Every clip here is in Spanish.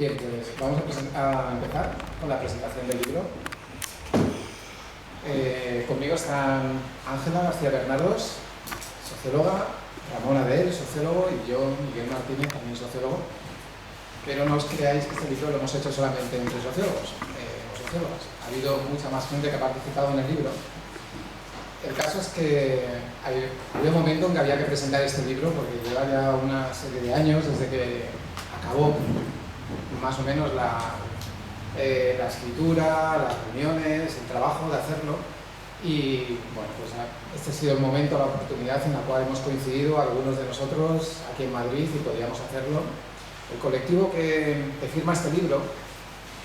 Bien, pues vamos a empezar con la presentación del libro. Conmigo están Ángela García Bernardos, socióloga, Ramón Adel, sociólogo, y yo, Miguel Martínez, también sociólogo. Pero no os creáis que este libro lo hemos hecho solamente entre sociólogos o sociólogas. Ha habido mucha más gente que ha participado en el libro. El caso es que había un momento en que había que presentar este libro porque lleva ya una serie de años desde que acabó más o menos la escritura, las reuniones, el trabajo de hacerlo. Y bueno, pues este ha sido el momento, la oportunidad en la cual hemos coincidido algunos de nosotros aquí en Madrid y podíamos hacerlo. El colectivo que firma este libro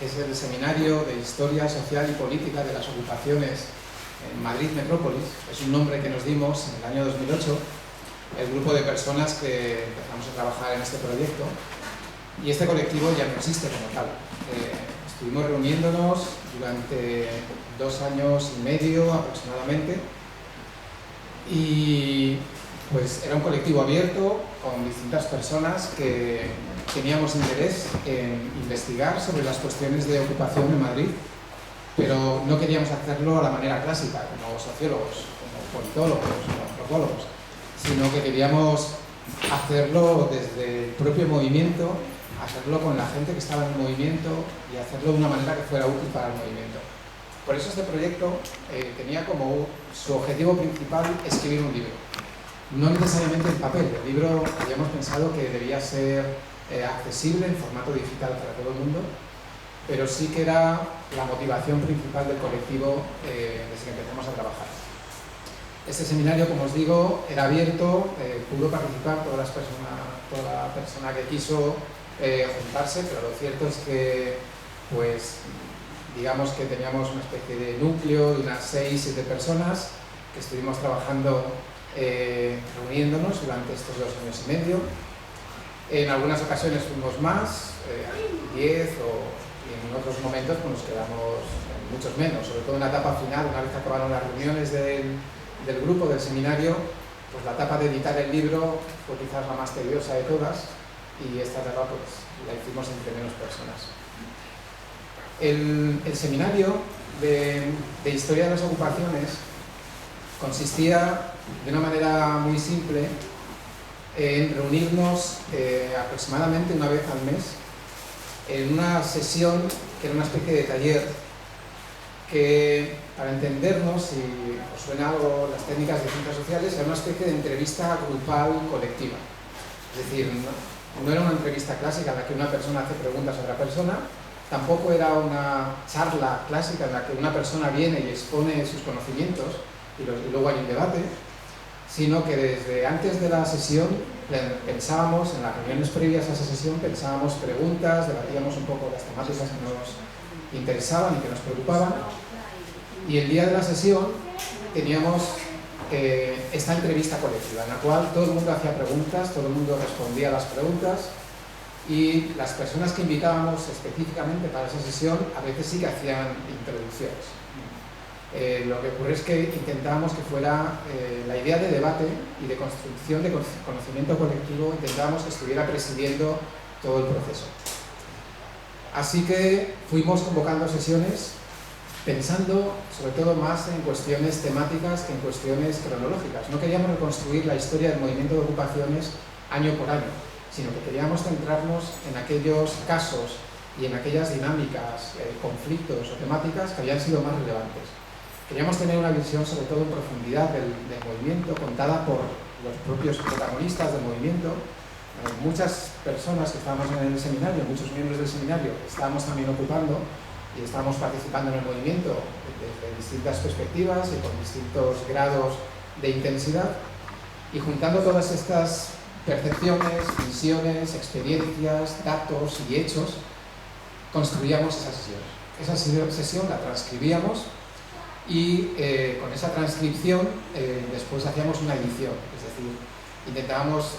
es el Seminario de Historia Social y Política de las Ocupaciones en Madrid Metrópolis. Es un nombre que nos dimos en el año 2008, el grupo de personas que empezamos a trabajar en este proyecto, y este colectivo ya no existe como tal. Estuvimos reuniéndonos durante 2 años y medio aproximadamente, y pues era un colectivo abierto con distintas personas que teníamos interés en investigar sobre las cuestiones de ocupación en Madrid, pero no queríamos hacerlo a la manera clásica, como sociólogos, como politólogos, como antropólogos, sino que queríamos hacerlo desde el propio movimiento, hacerlo con la gente que estaba en el movimiento y hacerlo de una manera que fuera útil para el movimiento. Por eso este proyecto tenía como su objetivo principal escribir un libro. No necesariamente en papel. El libro habíamos pensado que debía ser accesible en formato digital para todo el mundo, pero sí que era la motivación principal del colectivo desde que empezamos a trabajar. Este seminario, como os digo, era abierto, pudo participar toda persona que quiso juntarse, pero lo cierto es que, pues, digamos que teníamos una especie de núcleo de unas 6-7 personas que estuvimos trabajando, reuniéndonos durante estos 2 años y medio. En algunas ocasiones fuimos más, 10 y en otros momentos pues, nos quedamos muchos menos, sobre todo en la etapa final, una vez que acabaron las reuniones del grupo, del seminario, pues la etapa de editar el libro fue quizás la más tediosa de todas, y esta etapa pues la hicimos entre menos personas. El seminario de Historia de las Ocupaciones consistía de una manera muy simple en reunirnos aproximadamente una vez al mes en una sesión que era una especie de taller que, para entendernos, si os suena algo las técnicas de ciencias sociales, era una especie de entrevista grupal colectiva. Es decir, no era una entrevista clásica en la que una persona hace preguntas a otra persona, tampoco era una charla clásica en la que una persona viene y expone sus conocimientos y luego hay un debate, sino que desde antes de la sesión pensábamos, en las reuniones previas a esa sesión, pensábamos preguntas, debatíamos un poco las temáticas que nos interesaban y que nos preocupaban, y el día de la sesión teníamos esta entrevista colectiva en la cual todo el mundo hacía preguntas, todo el mundo respondía a las preguntas, y las personas que invitábamos específicamente para esa sesión a veces sí que hacían introducciones. Lo que ocurre es que intentábamos que fuera la idea de debate y de construcción de conocimiento colectivo, intentábamos que estuviera presidiendo todo el proceso. Así que fuimos convocando sesiones pensando sobre todo más en cuestiones temáticas que en cuestiones cronológicas. No queríamos reconstruir la historia del movimiento de ocupaciones año por año, sino que queríamos centrarnos en aquellos casos y en aquellas dinámicas, conflictos o temáticas que habían sido más relevantes. Queríamos tener una visión sobre todo en profundidad del movimiento, contada por los propios protagonistas del movimiento. Muchas personas que estábamos en el seminario, muchos miembros del seminario, estábamos también ocupando y estábamos participando en el movimiento desde distintas perspectivas y con distintos grados de intensidad, y juntando todas estas percepciones, visiones, experiencias, datos y hechos, construíamos esa sesión. Esa sesión la transcribíamos y con esa transcripción después hacíamos una edición, es decir, intentábamos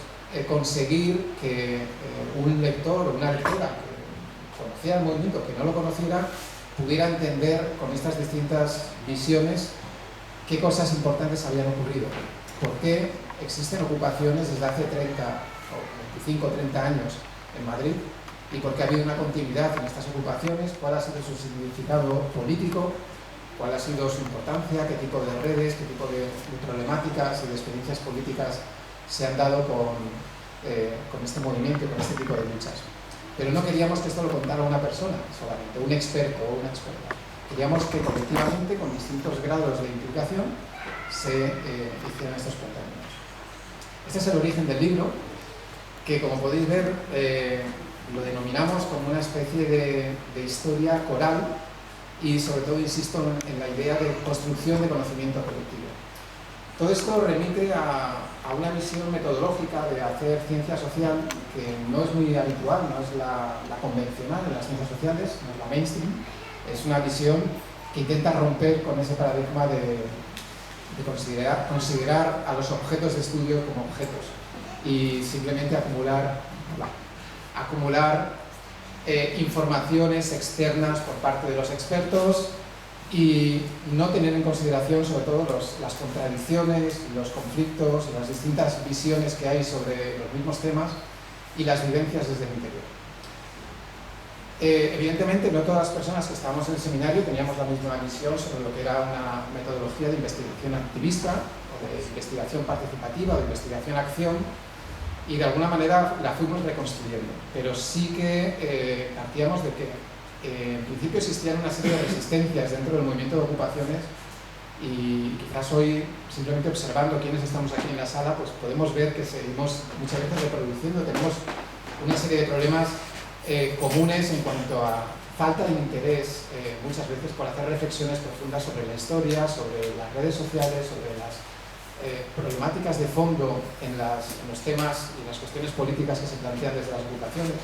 conseguir que un lector o una lectora que conociera el movimiento, que no lo conociera, pudiera entender con estas distintas visiones qué cosas importantes habían ocurrido, por qué existen ocupaciones desde hace 30 o 25 o 30 años en Madrid, y por qué ha habido una continuidad en estas ocupaciones, cuál ha sido su significado político, cuál ha sido su importancia, qué tipo de redes, qué tipo de problemáticas y de experiencias políticas se han dado con este movimiento y con este tipo de luchas. Pero no queríamos que esto lo contara una persona solamente, un experto o una experta. Queríamos que colectivamente, con distintos grados de implicación, se hicieran estos planteamientos. Este es el origen del libro, que como podéis ver lo denominamos como una especie de historia coral y sobre todo insisto en la idea de construcción de conocimiento colectivo. Todo esto remite a una visión metodológica de hacer ciencia social que no es muy habitual, no es la convencional en las ciencias sociales, no es la mainstream. Es una visión que intenta romper con ese paradigma de considerar a los objetos de estudio como objetos y simplemente acumular informaciones externas por parte de los expertos y no tener en consideración sobre todo las contradicciones, los conflictos y las distintas visiones que hay sobre los mismos temas y las vivencias desde el interior. Evidentemente no todas las personas que estábamos en el seminario teníamos la misma visión sobre lo que era una metodología de investigación activista o de investigación participativa o de investigación-acción, y de alguna manera la fuimos reconstruyendo, pero sí que partíamos de que en principio existían una serie de resistencias dentro del movimiento de ocupaciones y quizás hoy, simplemente observando quiénes estamos aquí en la sala, pues podemos ver que seguimos muchas veces reproduciendo, tenemos una serie de problemas comunes en cuanto a falta de interés muchas veces por hacer reflexiones profundas sobre la historia, sobre las redes sociales, sobre las problemáticas de fondo en los temas y las cuestiones políticas que se plantean desde las ocupaciones.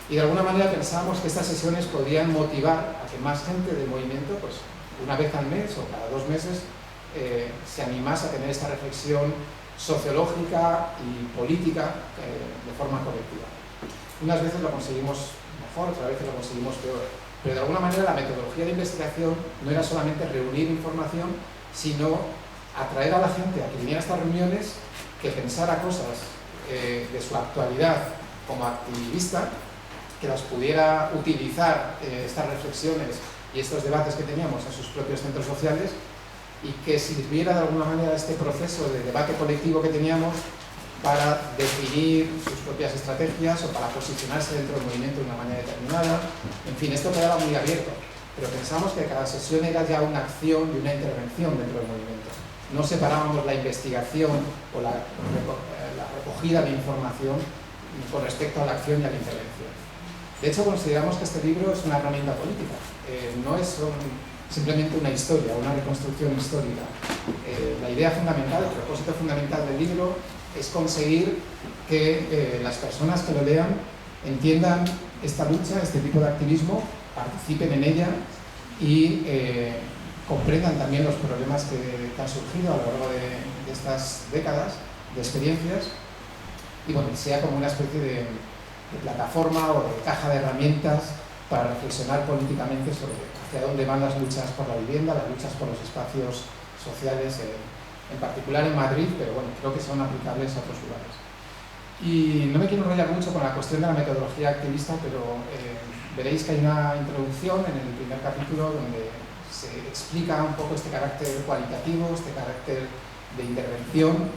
Y de alguna manera pensábamos que estas sesiones podían motivar a que más gente del movimiento, pues una vez al mes o cada 2 meses, se animase a tener esta reflexión sociológica y política de forma colectiva. Unas veces lo conseguimos mejor, otras veces lo conseguimos peor, pero de alguna manera la metodología de investigación no era solamente reunir información, sino atraer a la gente a que viniera a estas reuniones, que pensara cosas de su actualidad como activista, que las pudiera utilizar estas reflexiones y estos debates que teníamos en sus propios centros sociales y que sirviera de alguna manera este proceso de debate colectivo que teníamos para definir sus propias estrategias o para posicionarse dentro del movimiento de una manera determinada. En fin, esto quedaba muy abierto, pero pensamos que cada sesión era ya una acción y una intervención dentro del movimiento. No separábamos la investigación o la recogida de información con respecto a la acción y a la intervención. De hecho, consideramos que este libro es una herramienta política, no es simplemente una historia, una reconstrucción histórica. La idea fundamental, el propósito fundamental del libro es conseguir que las personas que lo lean entiendan esta lucha, este tipo de activismo, participen en ella y comprendan también los problemas que han surgido a lo largo de estas décadas de experiencias y bueno, sea como una especie de plataforma o de caja de herramientas para reflexionar políticamente sobre hacia dónde van las luchas por la vivienda, las luchas por los espacios sociales, en particular en Madrid, pero bueno, creo que son aplicables a otros lugares. Y no me quiero enrollar mucho con la cuestión de la metodología activista, pero veréis que hay una introducción en el primer capítulo donde se explica un poco este carácter cualitativo, este carácter de intervención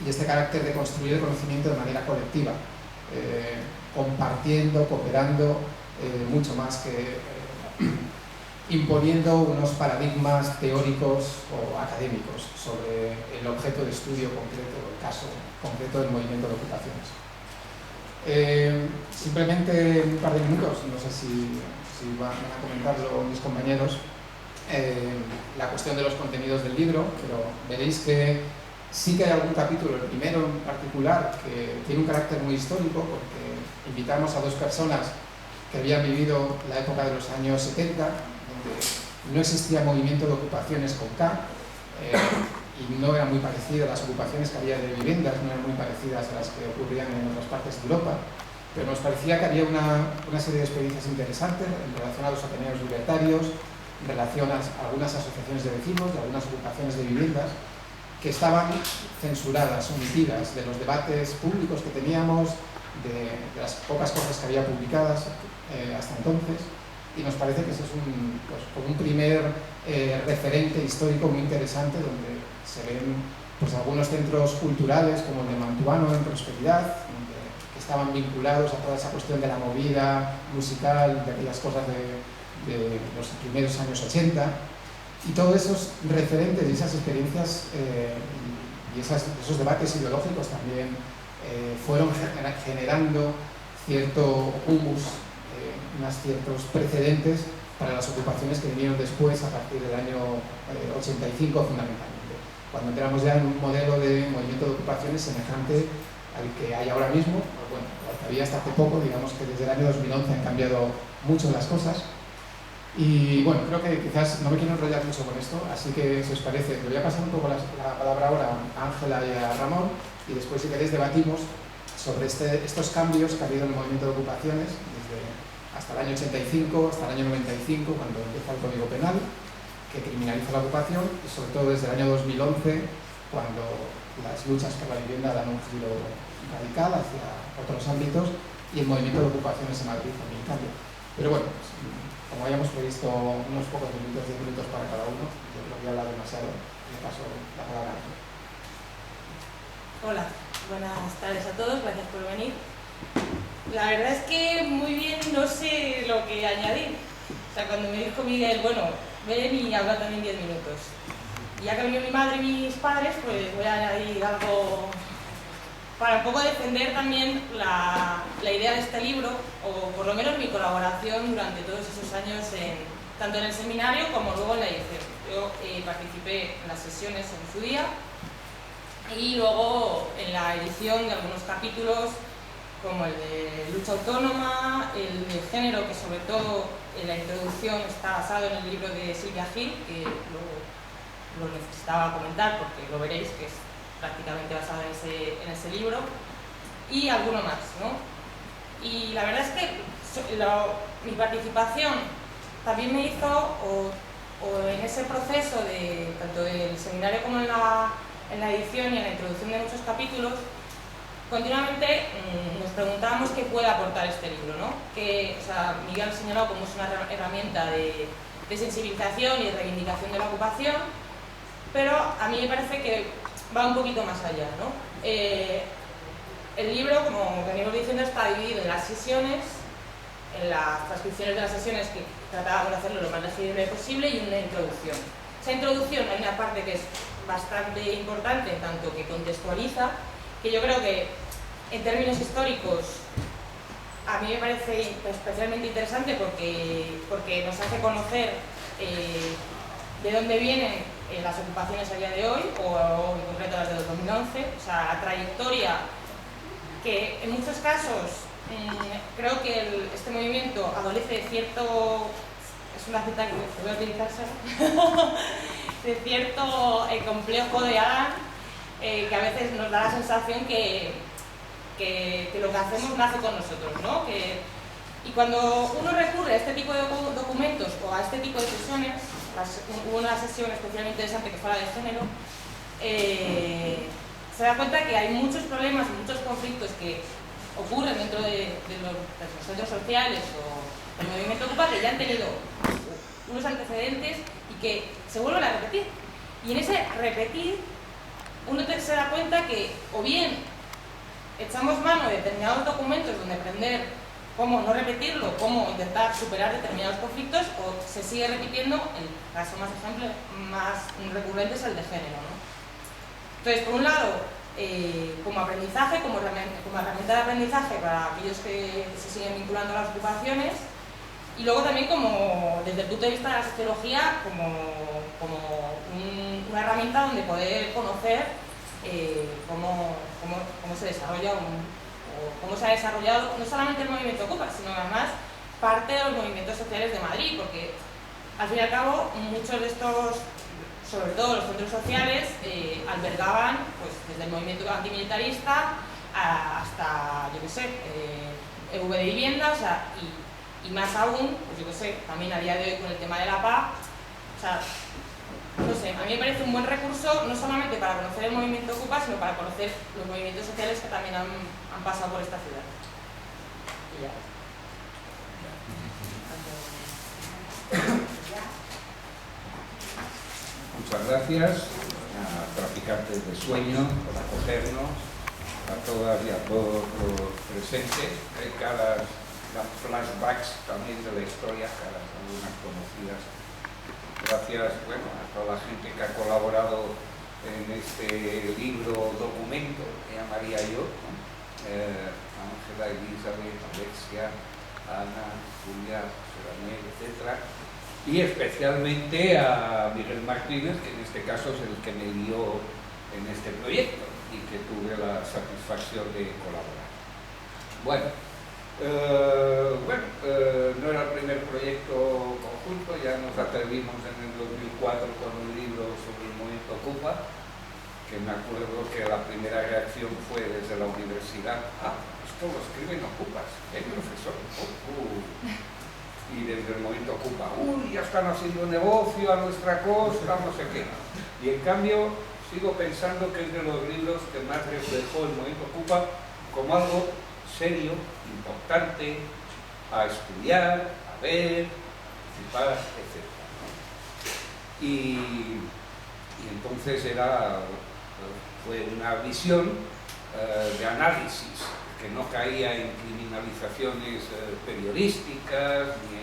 y este carácter de construir el conocimiento de manera colectiva, compartiendo, cooperando, mucho más que imponiendo unos paradigmas teóricos o académicos sobre el objeto de estudio concreto, el caso concreto del movimiento de ocupaciones. Simplemente un par de minutos, no sé si van a comentarlo mis compañeros, la cuestión de los contenidos del libro, pero veréis que sí que hay algún capítulo, el primero en particular, que tiene un carácter muy histórico porque invitamos a 2 personas que habían vivido la época de los años 70, donde no existía movimiento de ocupaciones con K, y no era muy parecido a las ocupaciones que había de viviendas, no eran muy parecidas a las que ocurrían en otras partes de Europa, pero nos parecía que había una serie de experiencias interesantes en relación a los ateneos libertarios, en relación a algunas asociaciones de vecinos y algunas ocupaciones de viviendas que estaban censuradas, omitidas de los debates públicos que teníamos, de las pocas cosas que había publicadas hasta entonces, y nos parece que eso es como un primer referente histórico muy interesante, donde se ven pues, algunos centros culturales como el de Mantuano en Prosperidad, que estaban vinculados a toda esa cuestión de la movida musical, de aquellas cosas de los primeros años 80, y todos esos referentes y esas experiencias y esos debates ideológicos también fueron generando cierto humus, unos ciertos precedentes para las ocupaciones que vinieron después, a partir del año 85 fundamentalmente, cuando entramos ya en un modelo de movimiento de ocupaciones semejante al que hay ahora mismo, o bueno, al que había hasta hace poco. Digamos que desde el año 2011 han cambiado mucho las cosas. Y bueno, creo que quizás no me quiero enrollar mucho con esto, así que si os parece, le voy a pasar un poco la palabra ahora a Ángela y a Ramón, y después, si queréis, debatimos sobre estos cambios que ha habido en el movimiento de ocupaciones hasta el año 85, hasta el año 95, cuando empieza el Código Penal, que criminaliza la ocupación, y sobre todo desde el año 2011, cuando las luchas por la vivienda dan un giro radical hacia otros ámbitos, y el movimiento de ocupaciones en Madrid también cambia. Pero bueno, pues, como habíamos previsto unos pocos minutos, 10 minutos para cada uno, yo creo que he hablado demasiado, le paso la palabra a Ángel. Hola, buenas tardes a todos, gracias por venir. La verdad es que muy bien, no sé lo que añadir. O sea, cuando me dijo Miguel, bueno, ven y habla también 10 minutos. Y ya que ha venido mi madre y mis padres, pues voy a añadir algo para un poco defender también la idea de este libro, o por lo menos mi colaboración durante todos esos años, tanto en el seminario como luego en la edición. Yo participé en las sesiones en su día, y luego en la edición de algunos capítulos, como el de lucha autónoma, el de género, que sobre todo en la introducción está basado en el libro de Silvia Gil, que luego lo necesitaba comentar porque lo veréis, que es prácticamente basado en ese libro, y alguno más, ¿no? Y la verdad es que mi participación también me hizo, o en ese proceso, tanto del seminario como en la edición y en la introducción de muchos capítulos, continuamente nos preguntábamos qué puede aportar este libro, ¿no? O sea, Miguel ha señalado cómo es una herramienta de sensibilización y de reivindicación de la ocupación, pero a mí me parece que va un poquito más allá, ¿no? El libro, como venimos diciendo, está dividido en las sesiones, en las transcripciones de las sesiones, que tratábamos de hacerlo lo más legible posible, y una introducción. Esa introducción hay una parte que es bastante importante, en tanto que contextualiza, que yo creo que en términos históricos a mí me parece especialmente interesante porque nos hace conocer de dónde vienen las ocupaciones a día de hoy, o en concreto las de 2011, o sea, la trayectoria que en muchos casos creo que este movimiento adolece de cierto, es una cita que voy a utilizar, de cierto complejo de Adán, que a veces nos da la sensación que lo que hacemos nace con nosotros, ¿no? Y cuando uno recurre a este tipo de documentos o a este tipo de sesiones, hubo una sesión especialmente interesante que fue la de género, se da cuenta que hay muchos problemas y muchos conflictos que ocurren dentro de los centros sociales o el movimiento Ocupa, que ya han tenido unos antecedentes y que se vuelven a repetir. Y en ese repetir, uno se da cuenta que o bien echamos mano de determinados documentos donde aprender cómo no repetirlo, cómo intentar superar determinados conflictos, o se sigue repitiendo. El caso más recurrente es el de género, ¿no? Entonces, por un lado, como aprendizaje, como herramienta de aprendizaje para aquellos que se siguen vinculando a las ocupaciones, y luego también desde el punto de vista de la sociología, como una herramienta donde poder conocer cómo se desarrolla o cómo se ha desarrollado no solamente el movimiento Ocupa, sino además parte de los movimientos sociales de Madrid, porque al fin y al cabo muchos de estos, sobre todo los centros sociales, albergaban, pues, desde el movimiento antimilitarista hasta, yo qué sé, EV de vivienda, o sea, y más aún, pues yo qué sé, también a día de hoy con el tema de la PA, o sea, no sé, a mí me parece un buen recurso no solamente para conocer el movimiento Ocupa, sino para conocer los movimientos sociales que también han pasado por esta ciudad. Y ya. Muchas gracias a Traficantes de Sueño por acogernos, a todas y a todos los presentes, caras, las flashbacks también de la historia, caras algunas conocidas. Gracias, bueno, a toda la gente que ha colaborado en este libro documento que llamaría yo, ¿no? Ángela, Elizabeth, Alexia, Ana, Julia, José Daniel, etc. Y especialmente a Miguel Martínez, que en este caso es el que me guió en este proyecto y que tuve la satisfacción de colaborar. Bueno, no era el primer proyecto conjunto, ya nos atrevimos en el 2004 con un libro sobre el movimiento Ocupa, que me acuerdo que la primera reacción fue desde la universidad: esto lo escriben Ocupas, profesor. Y desde el movimiento Ocupa, ya están haciendo negocio a nuestra costa, no sé qué. Y en cambio sigo pensando que es de los libros que más reflejó el movimiento Ocupa como algo serio, importante, a estudiar, a ver, participar, etc. Y entonces fue una visión de análisis que no caía en criminalizaciones periodísticas, ni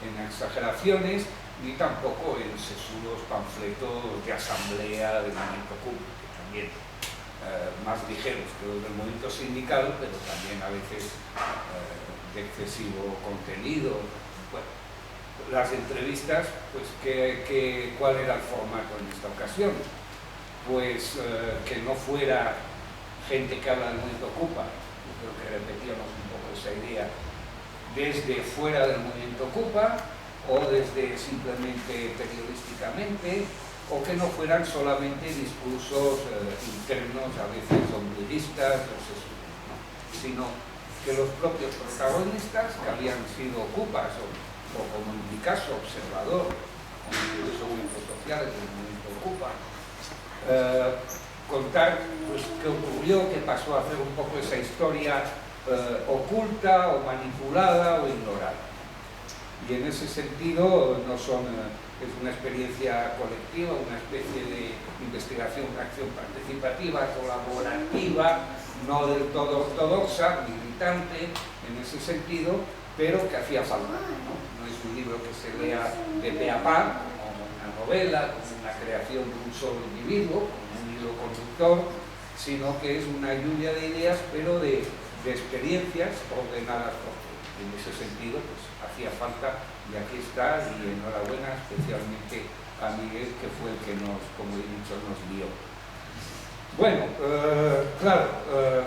en exageraciones, ni tampoco en sesudos panfletos de asamblea del movimiento Ocupa, que también más ligeros que los del movimiento sindical, pero también a veces de excesivo contenido. Bueno, las entrevistas, pues ¿cuál era el formato en esta ocasión? Pues que no fuera gente que habla del movimiento Ocupa, creo que repetíamos un poco esa idea, desde fuera del movimiento Ocupa o desde simplemente periodísticamente, o que no fueran solamente discursos internos, a veces ombliguistas, ¿no? Sino que los propios protagonistas, que habían sido Ocupas o como en mi caso, observador, como los movimientos sociales del movimiento Ocupa, contar pues, qué ocurrió, qué pasó, a hacer un poco esa historia oculta o manipulada o ignorada. Y en ese sentido es una experiencia colectiva, una especie de investigación, una acción participativa, colaborativa, no del todo ortodoxa, militante en ese sentido, pero que hacía falta, ¿no? No es un libro que se lea de pe a pa, como una novela, como una creación de un solo individuo, como un hilo conductor, sino que es una lluvia de ideas, pero de experiencias ordenadas por todos. En ese sentido, pues hacía falta, y aquí está, y enhorabuena especialmente a Miguel, que fue el que como he dicho, nos guió. Bueno, claro,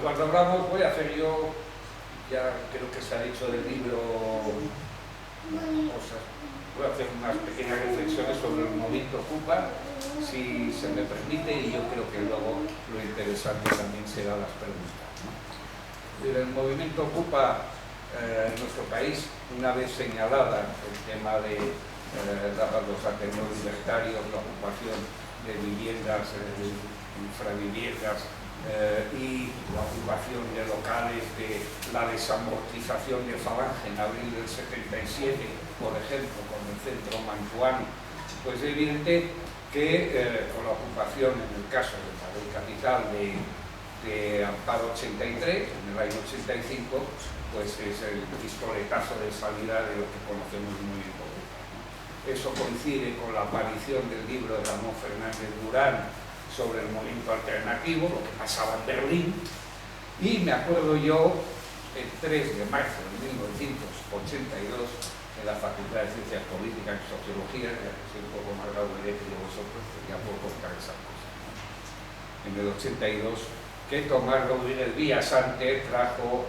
cuando hablamos, voy a hacer yo, ya creo que se ha dicho del libro cosas, voy a hacer unas pequeñas reflexiones sobre el movimiento Ocupa, si se me permite, y yo creo que luego lo interesante también será las preguntas, ¿no? El movimiento Ocupa en nuestro país, una vez señalada el tema de los ateneos libertarios, la ocupación de viviendas, infraviviendas y la ocupación de locales, de la desamortización de Falange en abril del 77, por ejemplo, con el centro mantuano, pues es evidente que con la ocupación, en el caso del Madrid Capital, de Amparo 83, en el año 85, pues es el pistoletazo de salida de lo que conocemos muy bien. Eso coincide con la aparición del libro de Ramón Fernández Durán sobre el movimiento alternativo, lo que pasaba en Berlín, y me acuerdo yo, el 3 de marzo de 1982, en la Facultad de Ciencias Políticas y Sociología, ya que soy un poco más grado de vosotros, pues ya puedo contar esas cosas, ¿no? En el 82, que Tomás Rodríguez Villasante trajo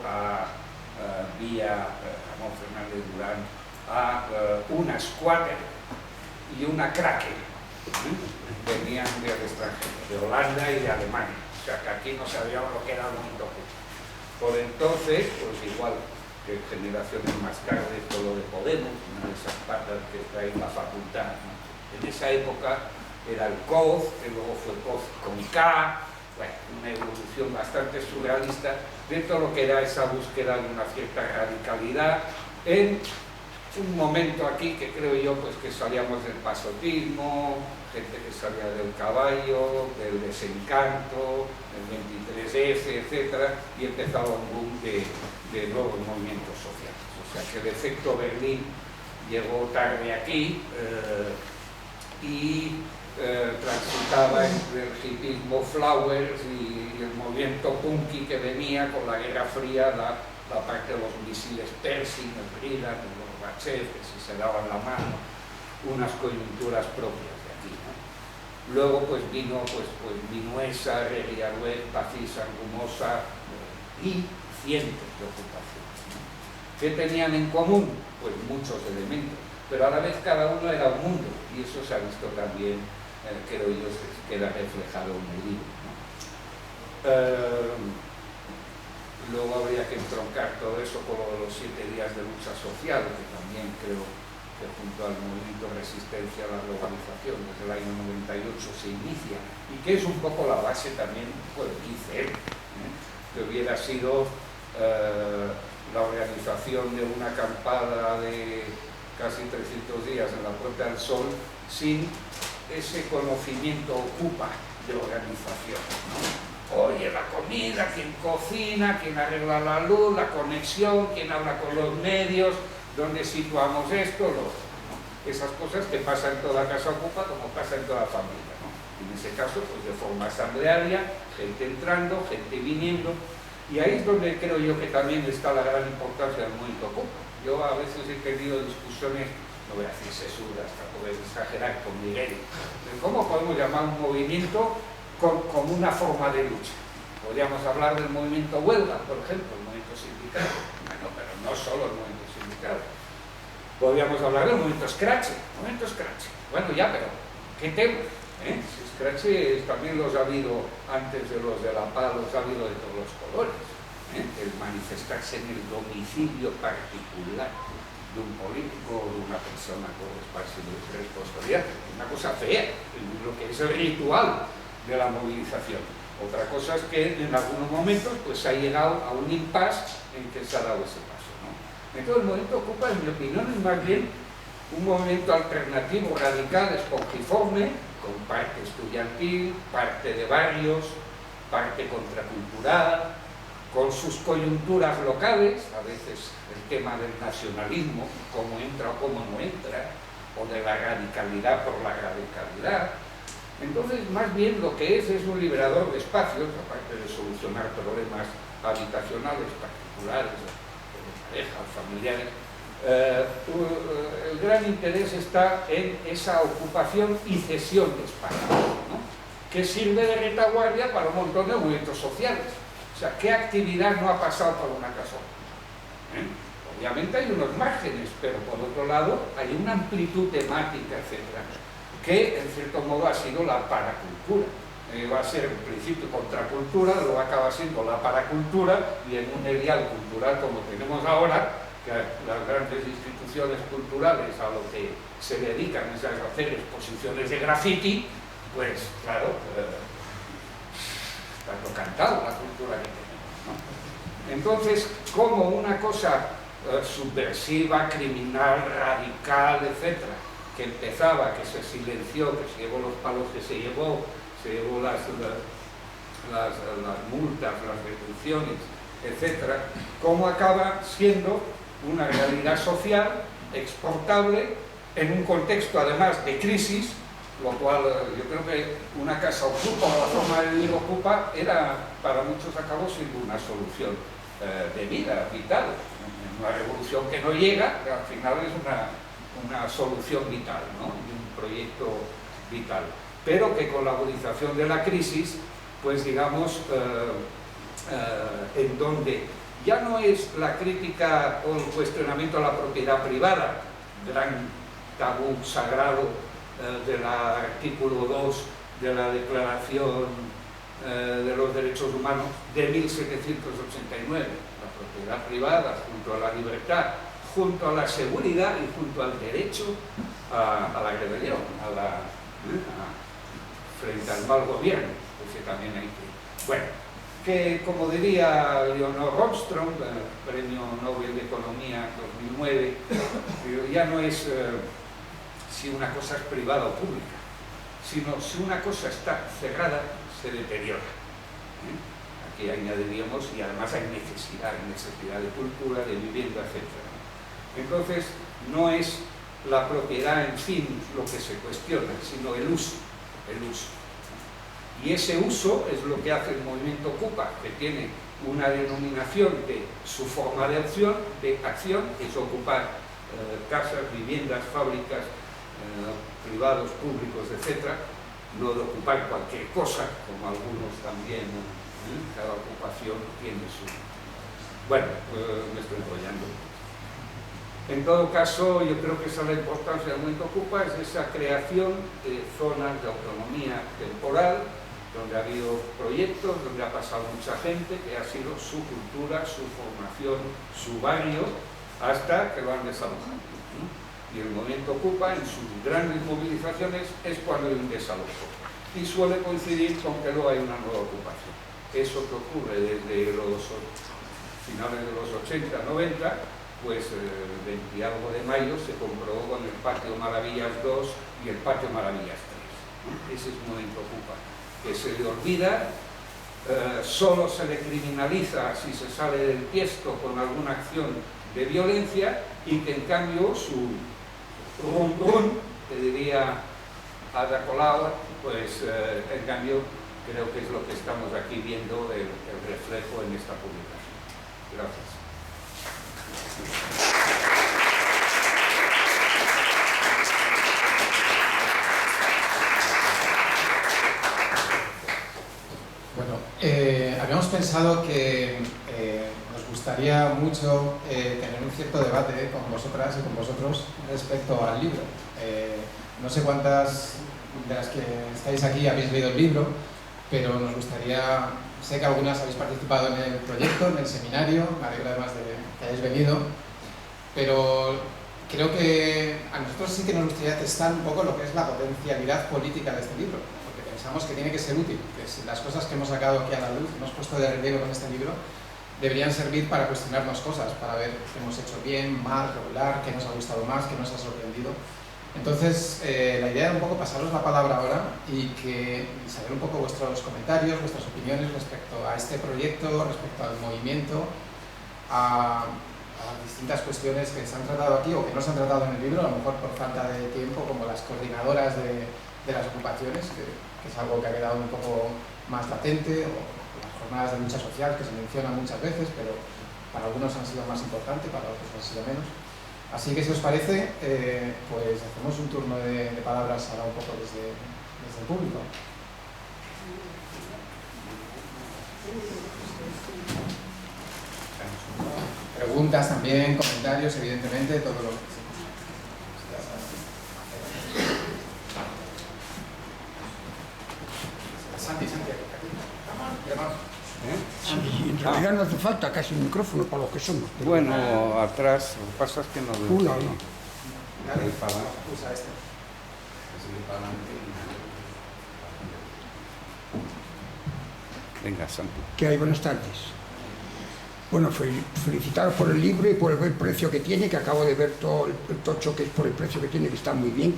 vía Ramón Fernández Durán a una squatter y una cracker. Venían del extranjero, de Holanda y de Alemania, o sea que aquí no sabíamos lo que era el movimiento Ocupa. Por entonces, pues igual que generaciones más tarde, todo lo de Podemos, una de esas patas que está en la facultad, ¿no? En esa época era el COZ, que luego fue COZ con K, bueno, una evolución bastante surrealista de todo lo que era esa búsqueda de una cierta radicalidad en un momento aquí que creo yo pues que salíamos del pasotismo, gente que salía del caballo, del desencanto, del 23F, etcétera, y empezaba un boom de nuevos movimientos sociales. O sea que el efecto Berlín llegó tarde aquí y transitaba entre el hipismo Flowers y el movimiento punky que venía con la Guerra Fría, la parte de los misiles Pershing, el Brillant, el Gorbachev, que si se daban la mano, unas coyunturas propias de aquí, ¿no? Luego pues vino esa Reguiarruet, Pacisa, Rumosa y cientos de ocupaciones, ¿no? ¿Qué tenían en común? Pues muchos elementos, pero a la vez cada uno era un mundo, y eso se ha visto también, creo yo, se queda reflejado en el libro, ¿no? Luego habría que entroncar todo eso con los 7 días de lucha social, que también creo que junto al movimiento de resistencia a la globalización desde el año 98 se inicia, y que es un poco la base también por el 15M, que hubiera sido la organización de una acampada de casi 300 días en la Puerta del Sol sin ese conocimiento ocupa de organización, ¿no? Oye, la comida, quien cocina, quien arregla la luz, la conexión, quien habla con los medios, dónde situamos esto, lo otro, ¿no? Esas cosas que pasan en toda casa ocupa como pasa en toda familia, ¿no? En ese caso, pues de forma asamblearia, gente entrando, gente viniendo, y ahí es donde creo yo que también está la gran importancia del movimiento ocupa. Yo a veces he tenido discusiones, no voy a decir sesudas, para poder exagerar con Miguel, de cómo podemos llamar un movimiento como una forma de lucha. Podríamos hablar del movimiento huelga, por ejemplo, el movimiento sindical, bueno, pero no solo el movimiento sindical. Podríamos hablar del movimiento scratch, bueno ya, pero ¿qué tema? Si scratch también los ha habido antes de los de la paz, los ha habido de todos los colores, el manifestarse en el domicilio particular de un político o de una persona con espacio de responsabilidad, una cosa fea, lo que es el ritual de la movilización. Otra cosa es que en algunos momentos pues se ha llegado a un impasse en que se ha dado ese paso, ¿no? Entonces el movimiento ocupa, en mi opinión, es más bien un movimiento alternativo, radical, espongiforme, con parte estudiantil, parte de barrios, parte contracultural, con sus coyunturas locales, a veces el tema del nacionalismo, cómo entra o cómo no entra, o de la radicalidad por la radicalidad. Entonces, más bien lo que es un liberador de espacios, aparte de solucionar problemas habitacionales particulares, de parejas, familiares. El gran interés está en esa ocupación y cesión de espacios, ¿no? Que sirve de retaguardia para un montón de movimientos sociales. O sea, ¿qué actividad no ha pasado por una casa? Obviamente hay unos márgenes, pero por otro lado hay una amplitud temática, etcétera, que en cierto modo ha sido la paracultura. Va a ser en principio contracultura, luego acaba siendo la paracultura, y en un ideal cultural como tenemos ahora, que las grandes instituciones culturales a lo que se dedican es a hacer exposiciones de graffiti, pues claro, está lo cantado la cultura que tenemos, ¿no? Entonces, como una cosa subversiva, criminal, radical, etcétera, que empezaba, que se silenció, que se llevó los palos que se llevó las multas, las restricciones, etcétera, cómo acaba siendo una realidad social exportable en un contexto además de crisis, lo cual yo creo que una casa ocupa o la forma de vivir ocupa era para muchos acabó siendo una solución de vida vital, una revolución que no llega, pero al final es una solución vital, ¿no? Un proyecto vital, pero que con la agudización de la crisis, pues digamos, en donde ya no es la crítica o el cuestionamiento a la propiedad privada, gran tabú sagrado del artículo 2 de la Declaración de los Derechos Humanos de 1789, la propiedad privada junto a la libertad, junto a la seguridad y junto al derecho a la rebelión, frente al mal gobierno, porque también hay que... Bueno, que como diría Leonor Ostrom, Premio Nobel de Economía 2009, ya no es si una cosa es privada o pública, sino si una cosa está cerrada, se deteriora. Aquí añadiríamos, y además hay necesidad de cultura, de vivienda, etc. Entonces, no es la propiedad en sí lo que se cuestiona, sino el uso. Y ese uso es lo que hace el movimiento Ocupa, que tiene una denominación de su forma de acción, que es ocupar casas, viviendas, fábricas, privados, públicos, etc., no de ocupar cualquier cosa, como algunos también, cada ocupación tiene su... Bueno, me estoy enrollando. En todo caso, yo creo que esa es la importancia del movimiento Ocupa, es esa creación de zonas de autonomía temporal, donde ha habido proyectos, donde ha pasado mucha gente, que ha sido su cultura, su formación, su barrio, hasta que lo han desalojado. Y el movimiento Ocupa, en sus grandes movilizaciones, es cuando hay un desalojo. Y suele coincidir con que luego hay una nueva ocupación. Eso que ocurre desde los finales de los 80, 90, pues el 20 y algo de mayo se comprobó con el Patio Maravillas 2 y el Patio Maravillas 3. Ese es el movimiento Ocupa, que se le olvida, solo se le criminaliza si se sale del tiesto con alguna acción de violencia, y que en cambio su rum, que diría Ada Colau, pues en cambio creo que es lo que estamos aquí viendo, el reflejo en esta publicación. Gracias. Bueno, habíamos pensado que nos gustaría mucho tener un cierto debate con vosotras y con vosotros respecto al libro. No sé cuántas de las que estáis aquí habéis leído el libro, pero nos gustaría, sé que algunas habéis participado en el proyecto, en el seminario, me alegro además de que hayáis venido, pero creo que a nosotros sí que nos gustaría testar un poco lo que es la potencialidad política de este libro, porque pensamos que tiene que ser útil, que si las cosas que hemos sacado aquí a la luz, hemos puesto de relieve con este libro, deberían servir para cuestionarnos cosas, para ver qué hemos hecho bien, mal, regular, qué nos ha gustado más, qué nos ha sorprendido. Entonces, la idea era un poco pasaros la palabra ahora y saber un poco vuestros comentarios, vuestras opiniones respecto a este proyecto, respecto al movimiento, a las distintas cuestiones que se han tratado aquí o que no se han tratado en el libro, a lo mejor por falta de tiempo, como las coordinadoras de las ocupaciones, que es algo que ha quedado un poco más latente, o las jornadas de lucha social, que se mencionan muchas veces, pero para algunos han sido más importantes, para otros han sido menos. Así que si os parece, pues hacemos un turno de palabras ahora un poco desde el público. Preguntas también, comentarios, evidentemente, todo lo que... Santi, Sí, en realidad no hace falta casi un micrófono para los que somos. Bueno, atrás, lo que pasa es que no veo. Usa este. Venga, Santi. ¿Qué hay? Buenas tardes. Bueno, felicitaros por el libro y por el precio que tiene, que acabo de ver todo el tocho que es por el precio que tiene, que está muy bien.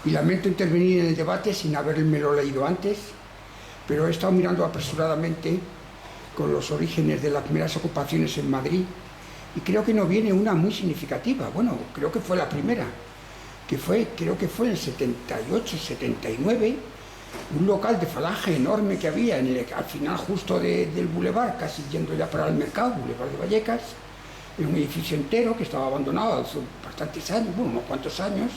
Y lamento intervenir en el debate sin habérmelo leído antes, pero he estado mirando apresuradamente con los orígenes de las primeras ocupaciones en Madrid y creo que no viene una muy significativa. Bueno, creo que fue la primera, creo que fue en el 78, 79, un local de Falange enorme que había al final justo del bulevar, casi yendo ya para el mercado, Boulevard de Vallecas, en un edificio entero que estaba abandonado hace bastantes años, bueno, unos cuantos años,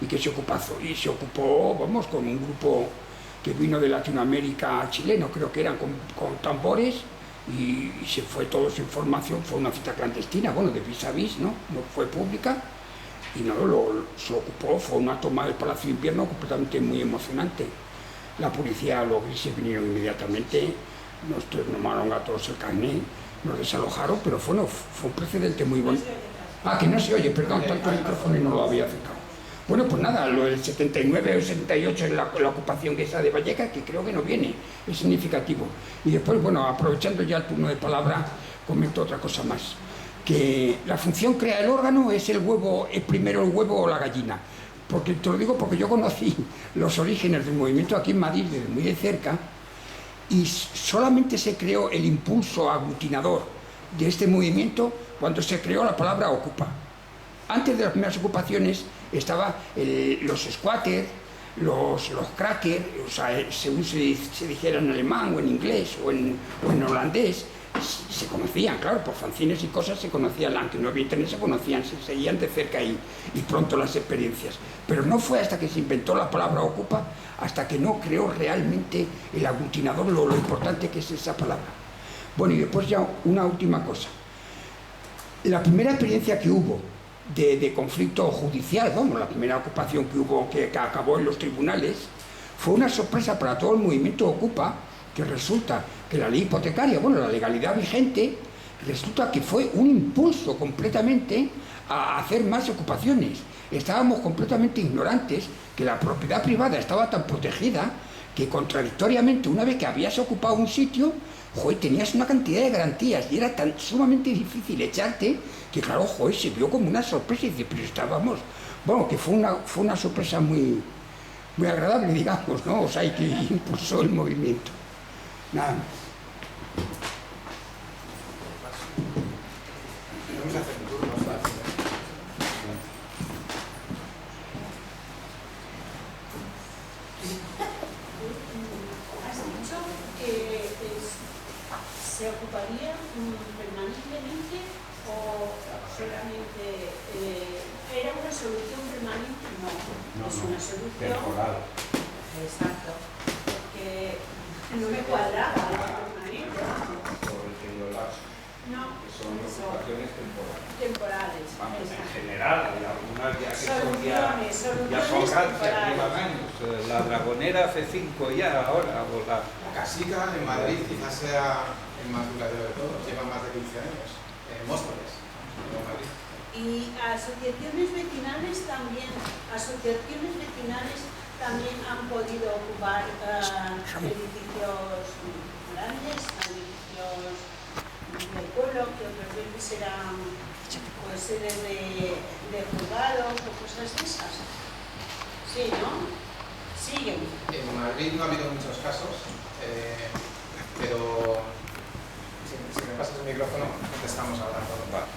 y que se ocupó, vamos, con un grupo que vino de Latinoamérica chileno, creo que eran con tambores, y se fue todo su información, fue una cita clandestina, bueno, de vis a vis, ¿no? No fue pública, y no, se ocupó, fue una toma del Palacio de Invierno completamente muy emocionante. La policía, los grises vinieron inmediatamente, nos tomaron a todos el carnet, nos desalojaron, pero fue un precedente muy bueno. Ah, que no se oye, perdón, tanto el micrófono y no lo había acercado. Bueno, pues nada, lo del 79 o 78 es la ocupación esa de Vallecas, que creo que no viene, es significativo. Y después, bueno, aprovechando ya el turno de palabra, comento otra cosa más. Que la función crea el órgano es el huevo, es primero el huevo o la gallina. Porque te lo digo porque yo conocí los orígenes del movimiento aquí en Madrid desde muy de cerca, y solamente se creó el impulso aglutinador de este movimiento cuando se creó la palabra ocupa. Antes de las primeras ocupaciones estaban los squatters, los crackers, o sea, según se dijera en alemán o en inglés o en holandés, se conocían, claro, por fanzines y cosas se conocían, aunque no había internet, se conocían, se seguían de cerca y pronto las experiencias. Pero no fue hasta que se inventó la palabra ocupa, hasta que no creó realmente el aglutinador lo importante que es esa palabra. Bueno, y después ya una última cosa. La primera experiencia que hubo de conflicto judicial, vamos, la primera ocupación que hubo, que acabó en los tribunales, fue una sorpresa para todo el movimiento Ocupa, que resulta que la ley hipotecaria, bueno, la legalidad vigente, resulta que fue un impulso completamente a hacer más ocupaciones. Estábamos completamente ignorantes que la propiedad privada estaba tan protegida que contradictoriamente, una vez que habías ocupado un sitio, joder, tenías una cantidad de garantías y era tan sumamente difícil echarte que, claro, joder, se vio como una sorpresa y dice, pero estábamos, bueno, que fue una sorpresa muy agradable, digamos, ¿no? O sea, y que impulsó el movimiento. Nada más. Vamos a hacer turnos fáciles. Has dicho que se ocuparía permanentemente o solamente era una solución permanente. No, es una solución temporal. Exacto, porque no me cuadraba la permanente. Porque No, que son ocupaciones temporales. Vamos, en exacto. general, hay algunas ya que son Soluciones rancias, temporales. llevan años. La Dragonera hace 5 ya ahora, o la... La Casica en Madrid quizás sea el más duradero de todos, lleva más de 15 años. Móstoles, en Madrid. Y asociaciones vecinales también han podido ocupar edificios grandes, edificios del pueblo, que otras veces eran pues sedes de juzgados o cosas de esas. Sí, ¿no? Siguen. En Madrid no ha habido muchos casos, pero si me pasas el micrófono, contestamos ahora. Vale.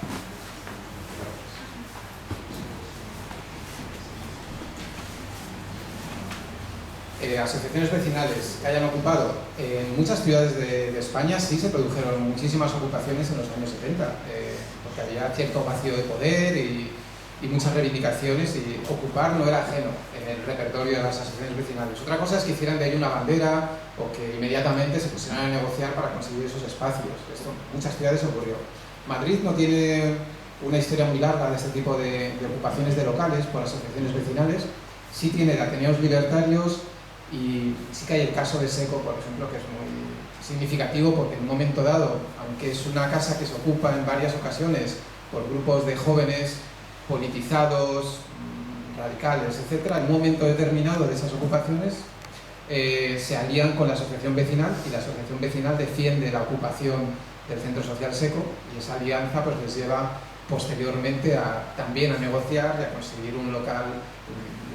Asociaciones vecinales que hayan ocupado, en muchas ciudades de España sí se produjeron muchísimas ocupaciones en los años 70, porque había cierto vacío de poder y muchas reivindicaciones, y ocupar no era ajeno en el repertorio de las asociaciones vecinales. Otra cosa es que hicieran de ahí una bandera o que inmediatamente se pusieran a negociar para conseguir esos espacios. Esto en muchas ciudades ocurrió. Madrid no tiene una historia muy larga de este tipo de ocupaciones de locales por asociaciones vecinales. Sí tiene de Ateneos Libertarios, y sí que hay el caso de Seco, por ejemplo, que es muy significativo porque en un momento dado, aunque es una casa que se ocupa en varias ocasiones por grupos de jóvenes politizados, radicales, etc., en un momento determinado de esas ocupaciones se alían con la asociación vecinal, y la asociación vecinal defiende la ocupación del centro social Seco, y esa alianza pues les lleva posteriormente también a negociar y a conseguir un local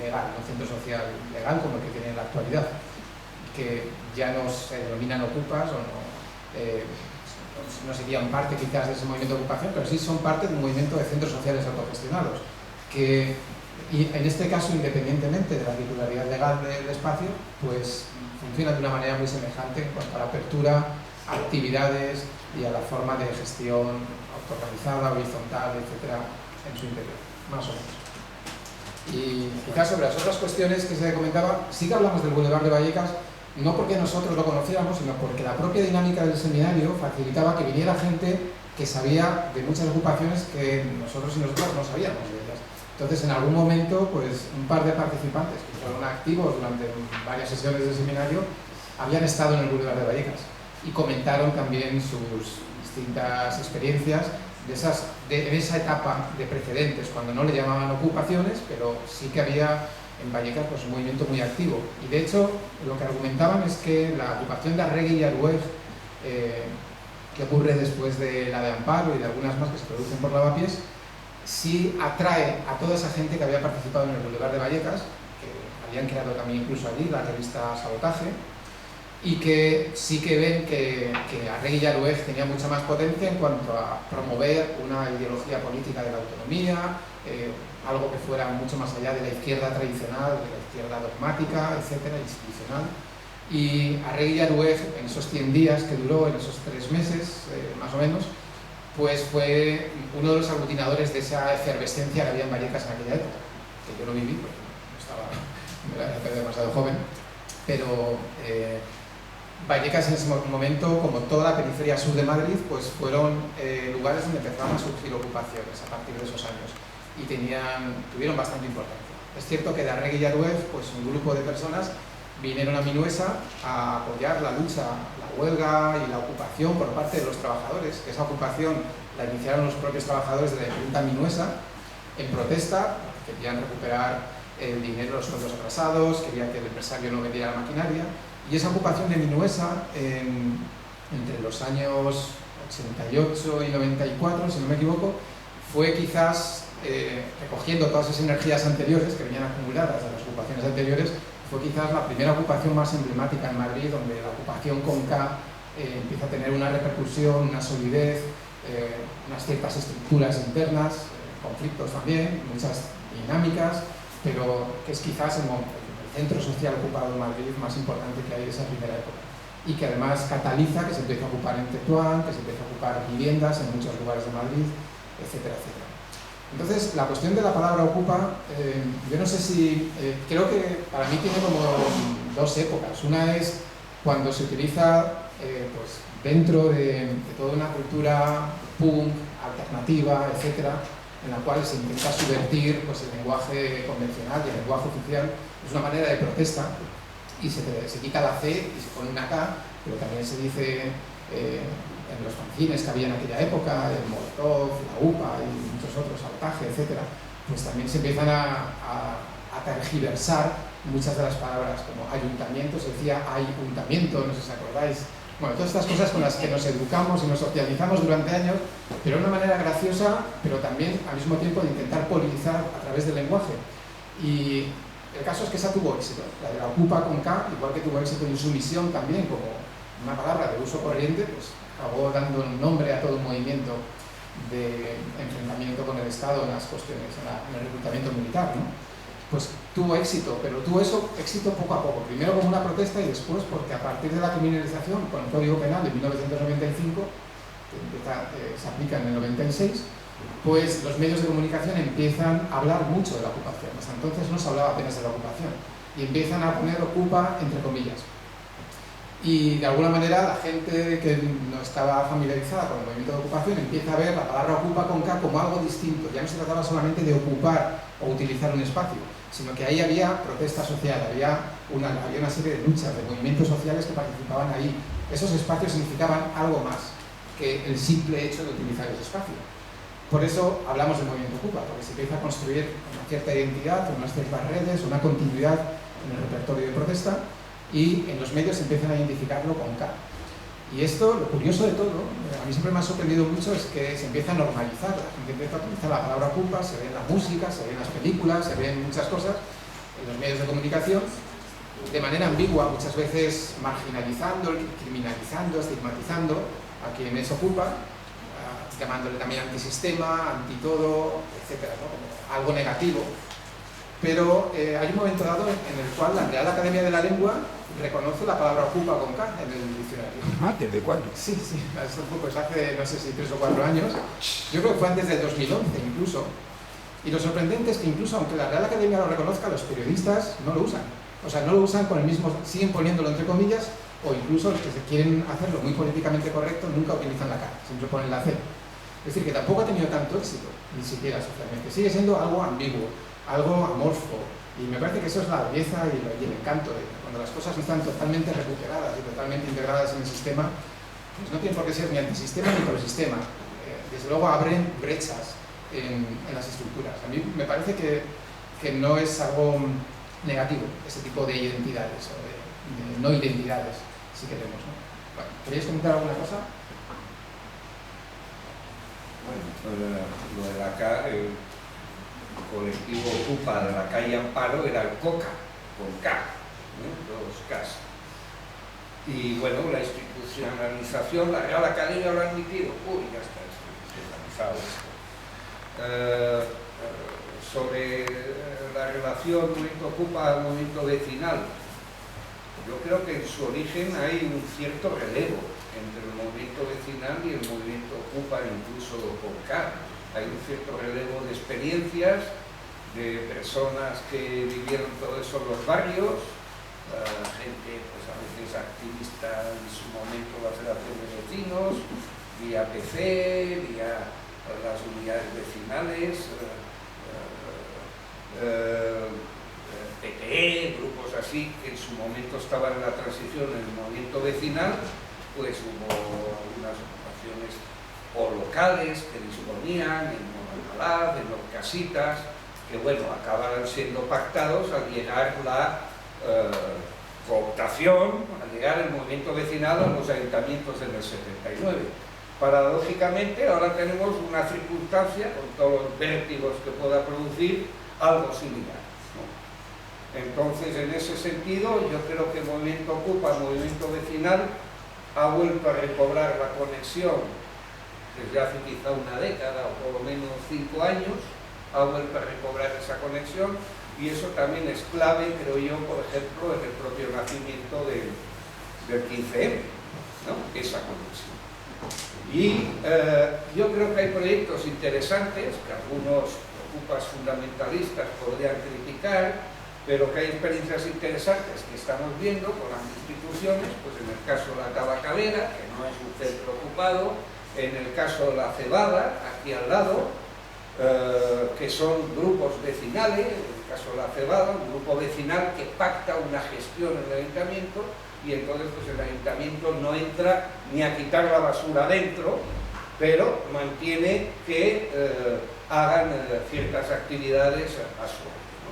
legal, un centro social legal como el que tiene en la actualidad, que ya no se denominan ocupas o no serían parte quizás de ese movimiento de ocupación, pero sí son parte de un movimiento de centros sociales autogestionados, que y en este caso, independientemente de la titularidad legal del espacio, pues funciona de una manera muy semejante en cuanto a la apertura a actividades y a la forma de gestión autoorganizada, horizontal, etcétera, en su interior, más o menos. Y quizás sobre las otras cuestiones que se comentaba, sí que hablamos del Boulevard de Vallecas, no porque nosotros lo conociéramos, sino porque la propia dinámica del seminario facilitaba que viniera gente que sabía de muchas ocupaciones que nosotros y nosotras no sabíamos de ellas. Entonces, en algún momento, pues un par de participantes que fueron activos durante varias sesiones del seminario habían estado en el Boulevard de Vallecas y comentaron también sus distintas experiencias en esa etapa de precedentes, cuando no le llamaban ocupaciones, pero sí que había en Vallecas pues, un movimiento muy activo. Y de hecho, lo que argumentaban es que la ocupación de Arregui y Aruej, que ocurre después de la de Amparo y de algunas más que se producen por Lavapiés, sí atrae a toda esa gente que había participado en el Boulevard de Vallecas, que habían creado también incluso allí la revista Sabotaje, y que sí que ven que Arregui y Aruej tenía mucha más potencia en cuanto a promover una ideología política de la autonomía, algo que fuera mucho más allá de la izquierda tradicional, de la izquierda dogmática, etcétera, institucional. Y Arregui y Aruej, en esos 100 días que duró, en esos 3 meses más o menos, pues fue uno de los aglutinadores de esa efervescencia que había en Vallecas en aquella época, que yo no viví, porque no era demasiado joven, pero Vallecas en ese momento, como toda la periferia sur de Madrid, pues fueron lugares donde empezaron a surgir ocupaciones a partir de esos años y tuvieron bastante importancia. Es cierto que de Arregui y Aruej, pues un grupo de personas vinieron a Minuesa a apoyar la lucha, la huelga y la ocupación por parte de los trabajadores, que esa ocupación la iniciaron los propios trabajadores de la imprenta Minuesa en protesta, porque querían recuperar el dinero de los sueldos atrasados, querían que el empresario no vendiera la maquinaria. Y esa ocupación de Minuesa, entre los años 88 y 94, si no me equivoco, fue quizás, recogiendo todas esas energías anteriores que venían acumuladas de las ocupaciones anteriores, fue quizás la primera ocupación más emblemática en Madrid, donde la ocupación con K empieza a tener una repercusión, una solidez, unas ciertas estructuras internas, conflictos también, muchas dinámicas, pero que es quizás el centro social ocupado en Madrid más importante que hay de esa primera época. Y que además cataliza que se empiece a ocupar en Tetuán, que se empiece a ocupar viviendas en muchos lugares de Madrid, etcétera, etcétera. Entonces, la cuestión de la palabra ocupa, yo no sé si, creo que para mí tiene como 2 épocas. Una es cuando se utiliza pues, dentro de toda una cultura punk, alternativa, etcétera, en la cual se intenta subvertir pues, el lenguaje convencional y el lenguaje oficial. Es una manera de protesta y se quita la C y se pone una K, pero también se dice en los fanzines que había en aquella época, el Molotov, la UPA y muchos otros, Sabotaje, etcétera, pues también se empiezan a tergiversar muchas de las palabras, como ayuntamiento, se decía ayuntamiento, no sé si os acordáis. Bueno, todas estas cosas con las que nos educamos y nos socializamos durante años, pero de una manera graciosa, pero también al mismo tiempo de intentar politizar a través del lenguaje. Y el caso es que esa tuvo éxito, la de la ocupa con K, igual que tuvo éxito en insumisión también, como una palabra de uso corriente, pues acabó dando un nombre a todo un movimiento de enfrentamiento con el Estado en las cuestiones, en el reclutamiento militar, ¿no? Pues tuvo éxito, pero tuvo éxito poco a poco, primero como una protesta y después porque a partir de la criminalización con el Código Penal de 1995, que se aplica en el 96, pues los medios de comunicación empiezan a hablar mucho de la ocupación. Hasta entonces no se hablaba apenas de la ocupación y empiezan a poner ocupa entre comillas. Y de alguna manera la gente que no estaba familiarizada con el movimiento de ocupación empieza a ver la palabra ocupa con K como algo distinto. Ya no se trataba solamente de ocupar o utilizar un espacio, sino que ahí había protesta social, había una serie de luchas, de movimientos sociales que participaban ahí. Esos espacios significaban algo más que el simple hecho de utilizar ese espacio. Por eso hablamos del movimiento ocupa, porque se empieza a construir una cierta identidad, unas ciertas redes, una continuidad en el repertorio de protesta, y en los medios se empiezan a identificarlo con K. Y esto, lo curioso de todo, a mí siempre me ha sorprendido mucho, es que se empieza a normalizar, la gente empieza a utilizar la palabra ocupa, se ve en la música, se ve en las películas, se ve en muchas cosas, en los medios de comunicación, de manera ambigua, muchas veces marginalizando, criminalizando, estigmatizando a quienes ocupa, llamándole también antisistema, antitodo, etcétera, ¿no? Como algo negativo. Pero hay un momento dado en el cual la Real Academia de la Lengua reconoce la palabra ocupa con K en el diccionario. Ah, ¿desde cuándo? Sí, pues hace, no sé si 3 o 4 años. Yo creo que fue antes del 2011 incluso. Y lo sorprendente es que incluso aunque la Real Academia lo reconozca, los periodistas no lo usan. O sea, no lo usan con el mismo, siguen poniéndolo entre comillas, o incluso los que quieren hacerlo muy políticamente correcto nunca utilizan la K, siempre ponen la C. Es decir, que tampoco ha tenido tanto éxito, ni siquiera socialmente. Sigue siendo algo ambiguo, algo amorfo, y me parece que eso es la belleza y el encanto de cuando las cosas están totalmente recuperadas y totalmente integradas en el sistema, pues no tienen por qué ser ni antisistema ni prosistema. desde luego abren brechas en las estructuras. A mí me parece que no es algo negativo ese tipo de identidades o de no identidades, si queremos, ¿no? Bueno, ¿queréis comentar alguna cosa? Bueno, lo de el colectivo Ocupa de la calle Amparo era el COCA, con K, ¿no? Dos Ks. Y bueno, la institucionalización, la Real Academia lo ha admitido. Uy, ya está institucionalizado esto. Sobre la relación movimiento Ocupa-movimiento vecinal, yo creo que en su origen hay un cierto relevo entre el movimiento vecinal y el movimiento Ocupa, incluso con K. Hay un cierto relevo de experiencias, de personas que vivieron todo eso en los barrios, gente pues a veces activista en su momento la Federación de Vecinos, vía PC, vía las unidades vecinales, PTE, grupos así que en su momento estaban en la transición en el movimiento vecinal, pues hubo algunas ocupaciones o locales que disponían en Alcalá, en los Casitas, que bueno, acabaron siendo pactados al llegar la cooptación, al llegar el movimiento vecinal a los ayuntamientos en el 79. Paradójicamente, ahora tenemos una circunstancia, con todos los vértigos que pueda producir, algo similar, ¿no? Entonces, en ese sentido, yo creo que el movimiento Ocupa, el movimiento vecinal, ha vuelto a recobrar la conexión desde hace quizá una década o por lo menos 5 años, ha vuelto a recobrar esa conexión, y eso también es clave, creo yo, por ejemplo, en el propio nacimiento del 15M, ¿no? Esa conexión. Y yo creo que hay proyectos interesantes que algunos ocupas fundamentalistas podrían criticar, pero que hay experiencias interesantes que estamos viendo con las instituciones, pues en el caso de la Tabacalera, que no es un centro ocupado, en el caso de la Cebada, aquí al lado, que son grupos vecinales, en el caso de la Cebada, un grupo vecinal que pacta una gestión en el ayuntamiento, y entonces pues el ayuntamiento no entra ni a quitar la basura dentro, pero mantiene que hagan ciertas actividades a su vez, ¿no?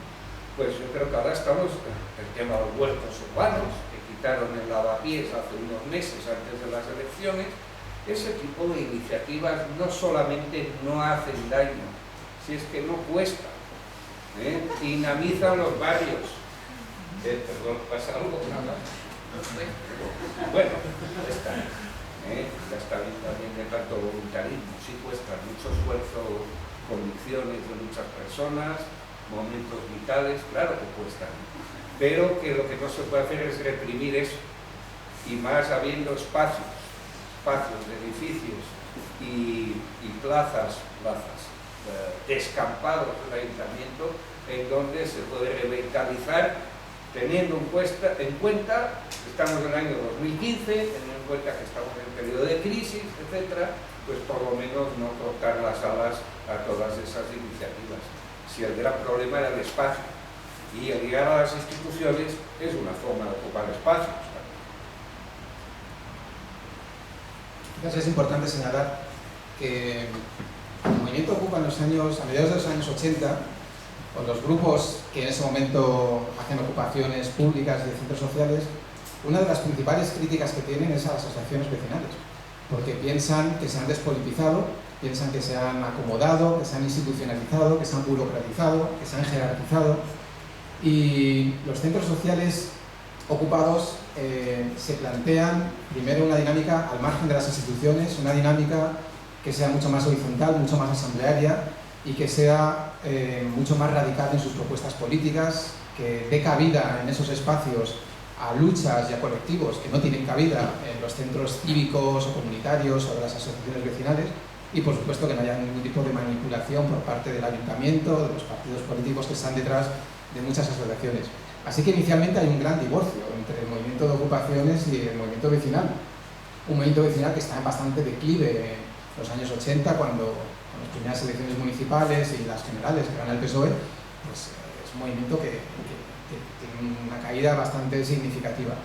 Pues yo creo que ahora estamos en el tema de los huertos urbanos, que quitaron el lavapiés hace unos meses antes de las elecciones. Ese tipo de iniciativas no solamente no hacen daño, si es que no cuesta, dinamizan los barrios. Perdón, ¿pasa algo? Nada. Bueno, ya está bien también de tanto voluntarismo, sí cuesta mucho esfuerzo, convicciones de muchas personas, momentos vitales, claro que cuestan, pero que lo que no se puede hacer es reprimir eso, y más habiendo espacios de edificios y plazas descampados del ayuntamiento, en donde se puede revitalizar, teniendo en cuenta que estamos en el año 2015, teniendo en cuenta que estamos en periodo de crisis, etcétera, pues por lo menos no cortar las alas a todas esas iniciativas. Si el gran problema era el espacio, y el llegar a las instituciones es una forma de ocupar espacios. Entonces es importante señalar que el movimiento Ocupa a mediados de los años 80, con los grupos que en ese momento hacen ocupaciones públicas de centros sociales, una de las principales críticas que tienen es a las asociaciones vecinales, porque piensan que se han despolitizado, piensan que se han acomodado, que se han institucionalizado, que se han burocratizado, que se han jerarquizado, y los centros sociales ocupados se plantean primero una dinámica al margen de las instituciones, una dinámica que sea mucho más horizontal, mucho más asamblearia, y que sea mucho más radical en sus propuestas políticas, que dé cabida en esos espacios a luchas y a colectivos que no tienen cabida en los centros cívicos o comunitarios o de las asociaciones vecinales, y por supuesto que no haya ningún tipo de manipulación por parte del ayuntamiento, de los partidos políticos que están detrás de muchas asociaciones. Así que inicialmente hay un gran divorcio entre el movimiento de ocupaciones y el movimiento vecinal. Un movimiento vecinal que está en bastante declive en los años 80, cuando con las primeras elecciones municipales y las generales que gana el PSOE, pues es un movimiento que tiene una caída bastante significativa.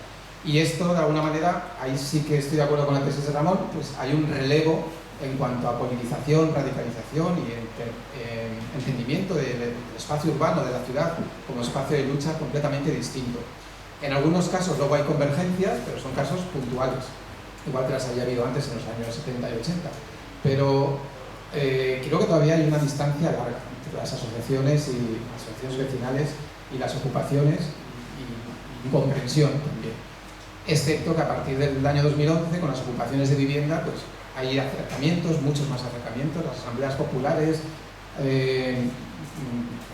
Y esto, de alguna manera, ahí sí que estoy de acuerdo con la tesis de Ramón, pues hay un relevo en cuanto a politización, radicalización y entendimiento del espacio urbano de la ciudad como espacio de lucha completamente distinto. En algunos casos luego hay convergencias, pero son casos puntuales, igual que las había habido antes en los años 70 y 80. Pero creo que todavía hay una distancia larga entre las asociaciones vecinales y las ocupaciones y comprensión también. Excepto que a partir del año 2011, con las ocupaciones de vivienda, pues hay acercamientos, muchos más acercamientos, las asambleas populares,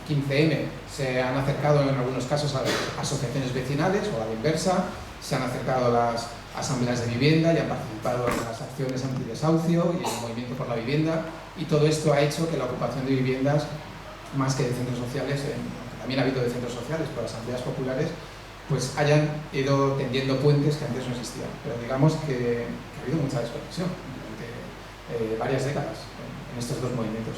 15M se han acercado en algunos casos a las asociaciones vecinales o a la inversa, se han acercado a las asambleas de vivienda y han participado en las acciones antidesahucio y en el movimiento por la vivienda, y todo esto ha hecho que la ocupación de viviendas, más que de centros sociales, aunque también ha habido de centros sociales por asambleas populares, pues hayan ido tendiendo puentes que antes no existían. Pero digamos que ha habido mucha desconexión durante varias décadas en estos dos movimientos.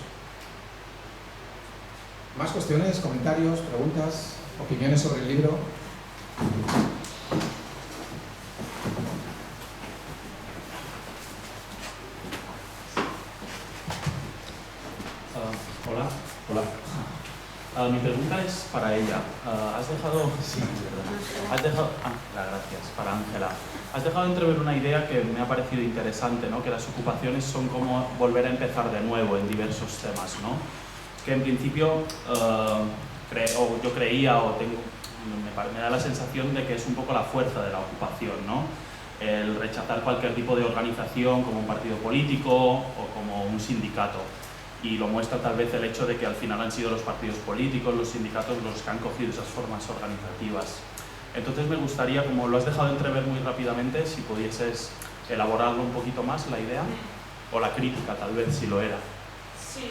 ¿Más cuestiones, comentarios, preguntas, opiniones sobre el libro? Hola. Mi pregunta es para ella. Has dejado... Sí, ¿verdad? Has dejado... gracias. Para Ángela. Has dejado entrever una idea que me ha parecido interesante, ¿no? Que las ocupaciones son como volver a empezar de nuevo en diversos temas, ¿no? Que en principio yo creía o me da la sensación de que es un poco la fuerza de la ocupación, ¿no? El rechazar cualquier tipo de organización como un partido político o como un sindicato. Y lo muestra tal vez el hecho de que al final han sido los partidos políticos, los sindicatos los que han cogido esas formas organizativas. Entonces me gustaría, como lo has dejado entrever muy rápidamente, si pudieses elaborarlo un poquito más la idea, o la crítica tal vez, si lo era. Sí.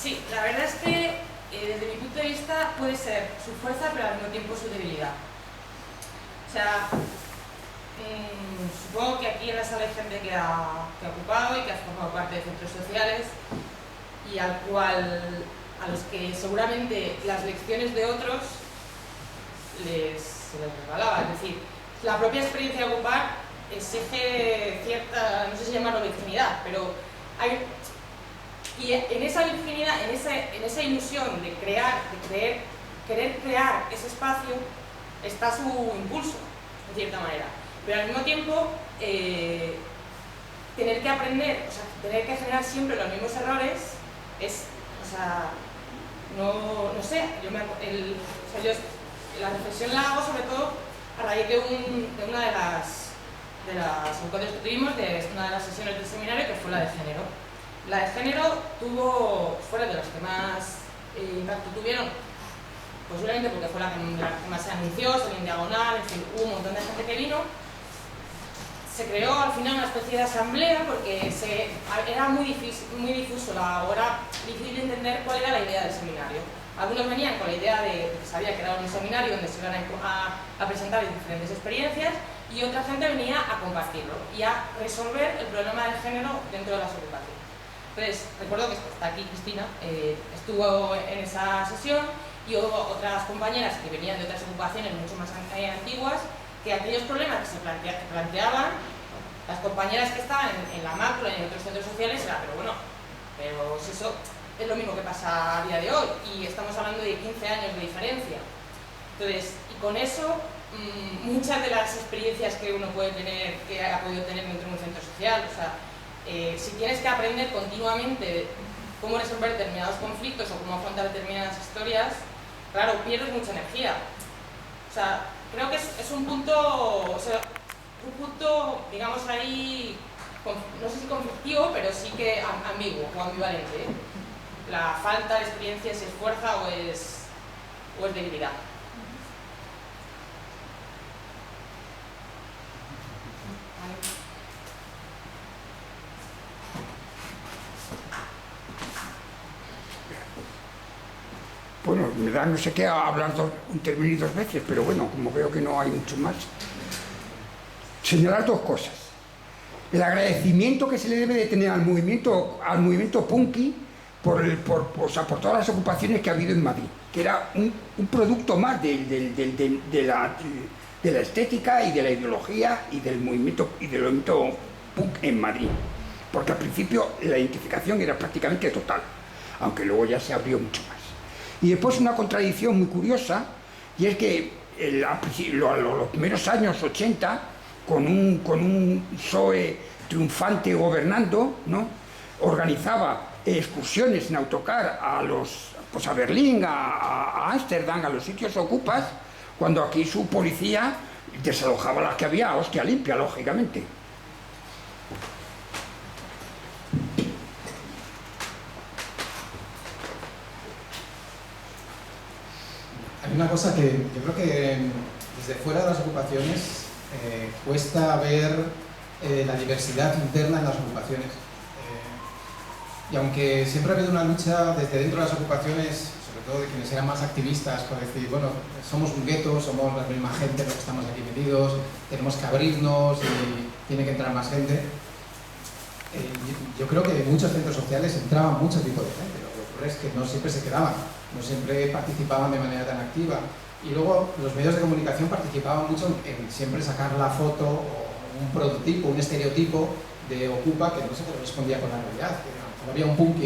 Sí, la verdad es que desde mi punto de vista puede ser su fuerza pero al mismo tiempo su debilidad. O sea, supongo que aquí en la sala hay gente que ha ocupado y que ha formado parte de centros sociales y a los que seguramente las lecciones de otros se les regalaba. Es decir, la propia experiencia de ocupar exige cierta, no sé si llamarlo virginidad, pero hay... Y en esa virginidad, en esa ilusión de querer crear ese espacio, está su impulso, de cierta manera. Pero al mismo tiempo, tener que aprender, o sea, tener que generar siempre los mismos errores, es, o sea, no sé, yo la reflexión la hago sobre todo a raíz de una de las encuentros que tuvimos, de una de las sesiones del seminario, que fue la de género. La de género fue de las que más impacto tuvieron, posiblemente porque fue la que más se anunció, salió en diagonal, en fin, hubo un montón de gente que vino. Se creó al final una especie de asamblea porque era muy difuso, era difícil entender cuál era la idea del seminario. Algunos venían con la idea de que se había creado un seminario donde se iban a presentar diferentes experiencias, y otra gente venía a compartirlo y a resolver el problema del género dentro de las ocupaciones. Entonces, recuerdo que está aquí Cristina, estuvo en esa sesión, y hubo otras compañeras que venían de otras ocupaciones mucho más antiguas, que aquellos problemas que se planteaban, las compañeras que estaban en la Mácula y en otros centros sociales, era, pero si eso es lo mismo que pasa a día de hoy, y estamos hablando de 15 años de diferencia. Entonces, y con eso, muchas de las experiencias que uno puede tener, que ha podido tener dentro de un centro social, o sea, si tienes que aprender continuamente cómo resolver determinados conflictos o cómo afrontar determinadas historias, claro, pierdes mucha energía. O sea, creo que es un punto, digamos ahí, no sé si conflictivo, pero sí que ambiguo o ambivalente, ¿eh? La falta de experiencia, si es fuerza o es debilidad. Bueno, me da no sé qué hablar intervenir dos veces, pero bueno, como veo que no hay mucho más. Señalar dos cosas. El agradecimiento que se le debe de tener al movimiento punky o sea, por todas las ocupaciones que ha habido en Madrid, que era un producto más de la estética y de la ideología y del movimiento punk en Madrid, porque al principio la identificación era prácticamente total, aunque luego ya se abrió mucho más. Y después una contradicción muy curiosa, y es que los primeros años 80, con un PSOE triunfante gobernando, ¿no?, organizaba excursiones en autocar a Berlín, a Ámsterdam, a los sitios ocupas, cuando aquí su policía desalojaba las que había a hostia limpia, lógicamente. Hay una cosa que yo creo que desde fuera de las ocupaciones cuesta ver la diversidad interna en las ocupaciones. Y aunque siempre ha habido una lucha desde dentro de las ocupaciones, sobre todo de quienes eran más activistas, por decir, bueno, somos un gueto, somos la misma gente los que estamos aquí metidos, tenemos que abrirnos y tiene que entrar más gente. Yo creo que en muchos centros sociales entraba mucho tipo de gente, lo que ocurre es que no siempre se quedaban, no siempre participaban de manera tan activa. Y luego los medios de comunicación participaban mucho en siempre sacar la foto o un prototipo, un estereotipo de Ocupa que no se correspondía con la realidad. Había un punk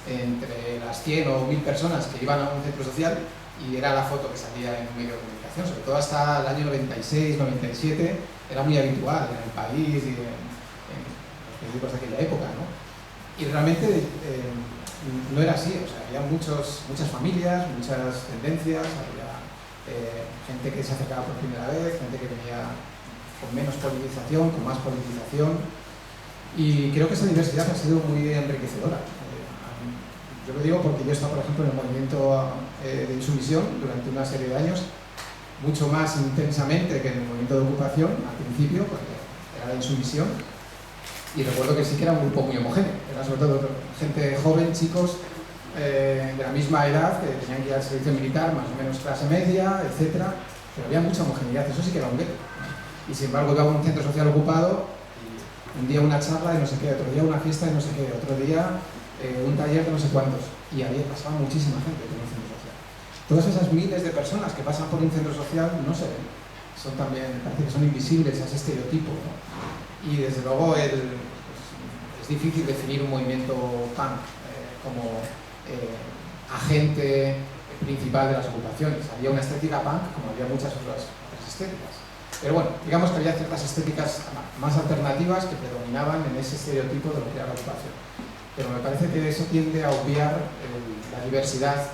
entre las 100 o 1000 personas que iban a un centro social y era la foto que salía en un medio de comunicación, sobre todo hasta el año 96, 97, era muy habitual en El País y en los periódicos de aquella época, ¿no? Y realmente no era así, o sea, había muchas familias, muchas tendencias, había gente que se acercaba por primera vez, gente que venía con menos politización, con más politización, y creo que esa diversidad ha sido muy enriquecedora. Yo lo digo porque yo he estado, por ejemplo, en el movimiento de insumisión durante una serie de años, mucho más intensamente que en el movimiento de ocupación al principio, porque era la insumisión, y recuerdo que sí que era un grupo muy homogéneo, era sobre todo gente joven, chicos de la misma edad, que tenían que ir al servicio militar, más o menos clase media, etcétera, pero había mucha homogeneidad, eso sí que era un gueto. Y sin embargo iba a un centro social ocupado, y un día una charla de no sé qué, otro día una fiesta de no sé qué, otro día un taller de no sé cuántos, y había pasado muchísima gente por un centro social. Todas esas miles de personas que pasan por un centro social no se ven, son también, parece que son invisibles a ese estereotipo, ¿no? Y desde luego es difícil definir un movimiento punk como agente principal de las ocupaciones. Había una estética punk como había muchas otras estéticas. Pero bueno, digamos que había ciertas estéticas más alternativas que predominaban en ese estereotipo de lo que era la ocupación. Pero me parece que eso tiende a obviar la diversidad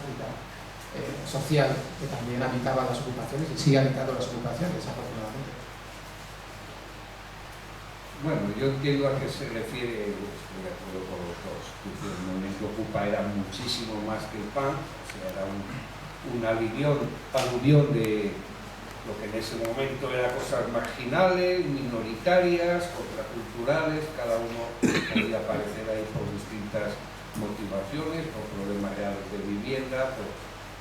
social que también habitaba las ocupaciones y sigue habitando las ocupaciones, afortunadamente. Bueno, yo entiendo a qué se refiere, estoy de acuerdo con los dos, que el movimiento Ocupa era muchísimo más que el punk, o sea, era un aluvión de lo que en ese momento eran cosas marginales, minoritarias, contraculturales, cada uno podía aparecer ahí por distintas motivaciones, por problemas reales de vivienda,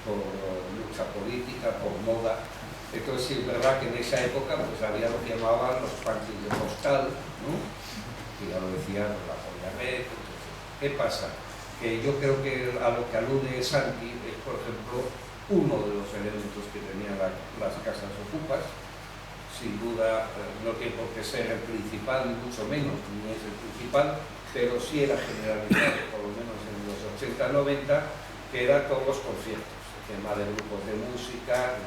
por lucha política, por moda. Entonces sí es verdad que en esa época pues había lo que llamaban los punks de postal, ¿no? Que ya lo decía la Polla Red. ¿Qué pasa? Que yo creo que a lo que alude Santi es, por ejemplo, uno de los elementos que tenían las casas ocupas. Sin duda no tiene por qué ser el principal, ni mucho menos, ni es el principal, pero sí era generalizado, por lo menos en los 80-90, que eran todos los conciertos, el tema de grupos de música,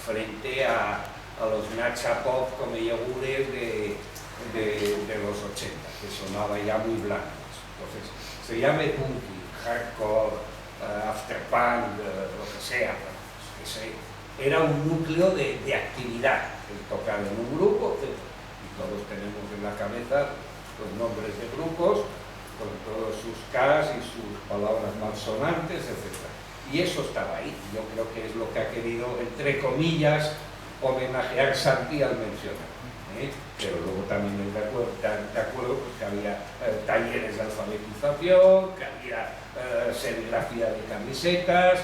frente a los Nacha Pop como yogures de los 80, que sonaba ya muy blancos. Entonces, se llame punky, hardcore, afterpunk, lo que sea, era un núcleo de actividad, el tocar en un grupo, y todos tenemos en la cabeza los nombres de grupos, con todos sus Ks y sus palabras malsonantes, etc. Y eso estaba ahí. Yo creo que es lo que ha querido, entre comillas, homenajear Santi al mencionar. Pero luego también de acuerdo pues, que había talleres de alfabetización, que había serigrafía de camisetas,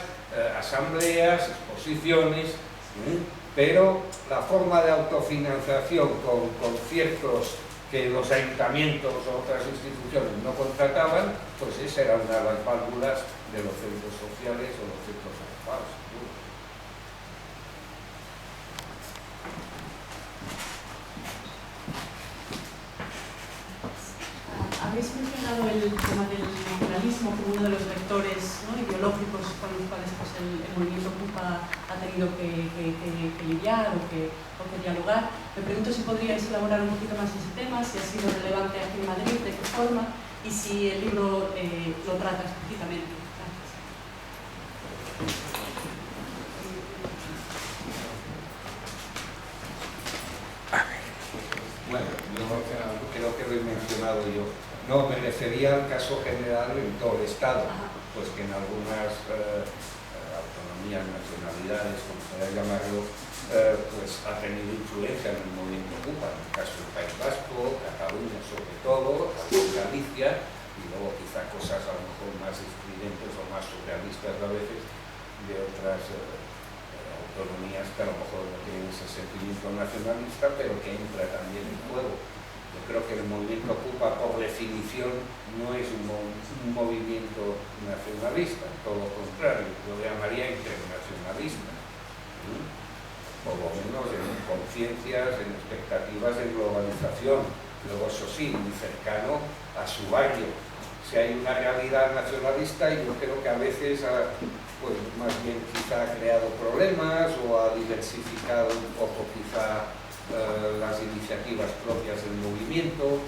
asambleas, exposiciones, pero la forma de autofinanciación con conciertos que los ayuntamientos o otras instituciones no contrataban, pues esa era una de las válvulas de los centros sociales o los centros ocupados. Habéis mencionado el tema del nacionalismo como uno de los vectores, ¿no?, ideológicos con los cuales pues, el movimiento Ocupa ha tenido que lidiar o que dialogar. Me pregunto si podríais elaborar un poquito más ese tema, si ha sido relevante aquí en Madrid, de qué forma, y si el libro lo trata explícitamente. Gracias. Bueno, yo creo que lo he mencionado yo. No, me refería al caso general en todo el Estado, pues que en algunas autonomías, nacionalidades, como se llamarlo, pues ha tenido influencia en el movimiento Ocupa, en el caso del País Vasco, Cataluña sobre todo, Galicia, y luego quizá cosas a lo mejor más estridentes o más surrealistas a veces de otras autonomías que a lo mejor no tienen ese sentimiento nacionalista, pero que entra también en juego. Yo creo que el movimiento Ocupa, por definición, no es un movimiento nacionalista, todo lo contrario, lo llamaría internacionalista, por lo menos en conciencias, en expectativas de globalización. Luego, eso sí, muy cercano a su barrio. Si hay una realidad nacionalista, y yo creo que a veces pues más bien quizá ha creado problemas o ha diversificado un poco quizá las iniciativas propias del movimiento.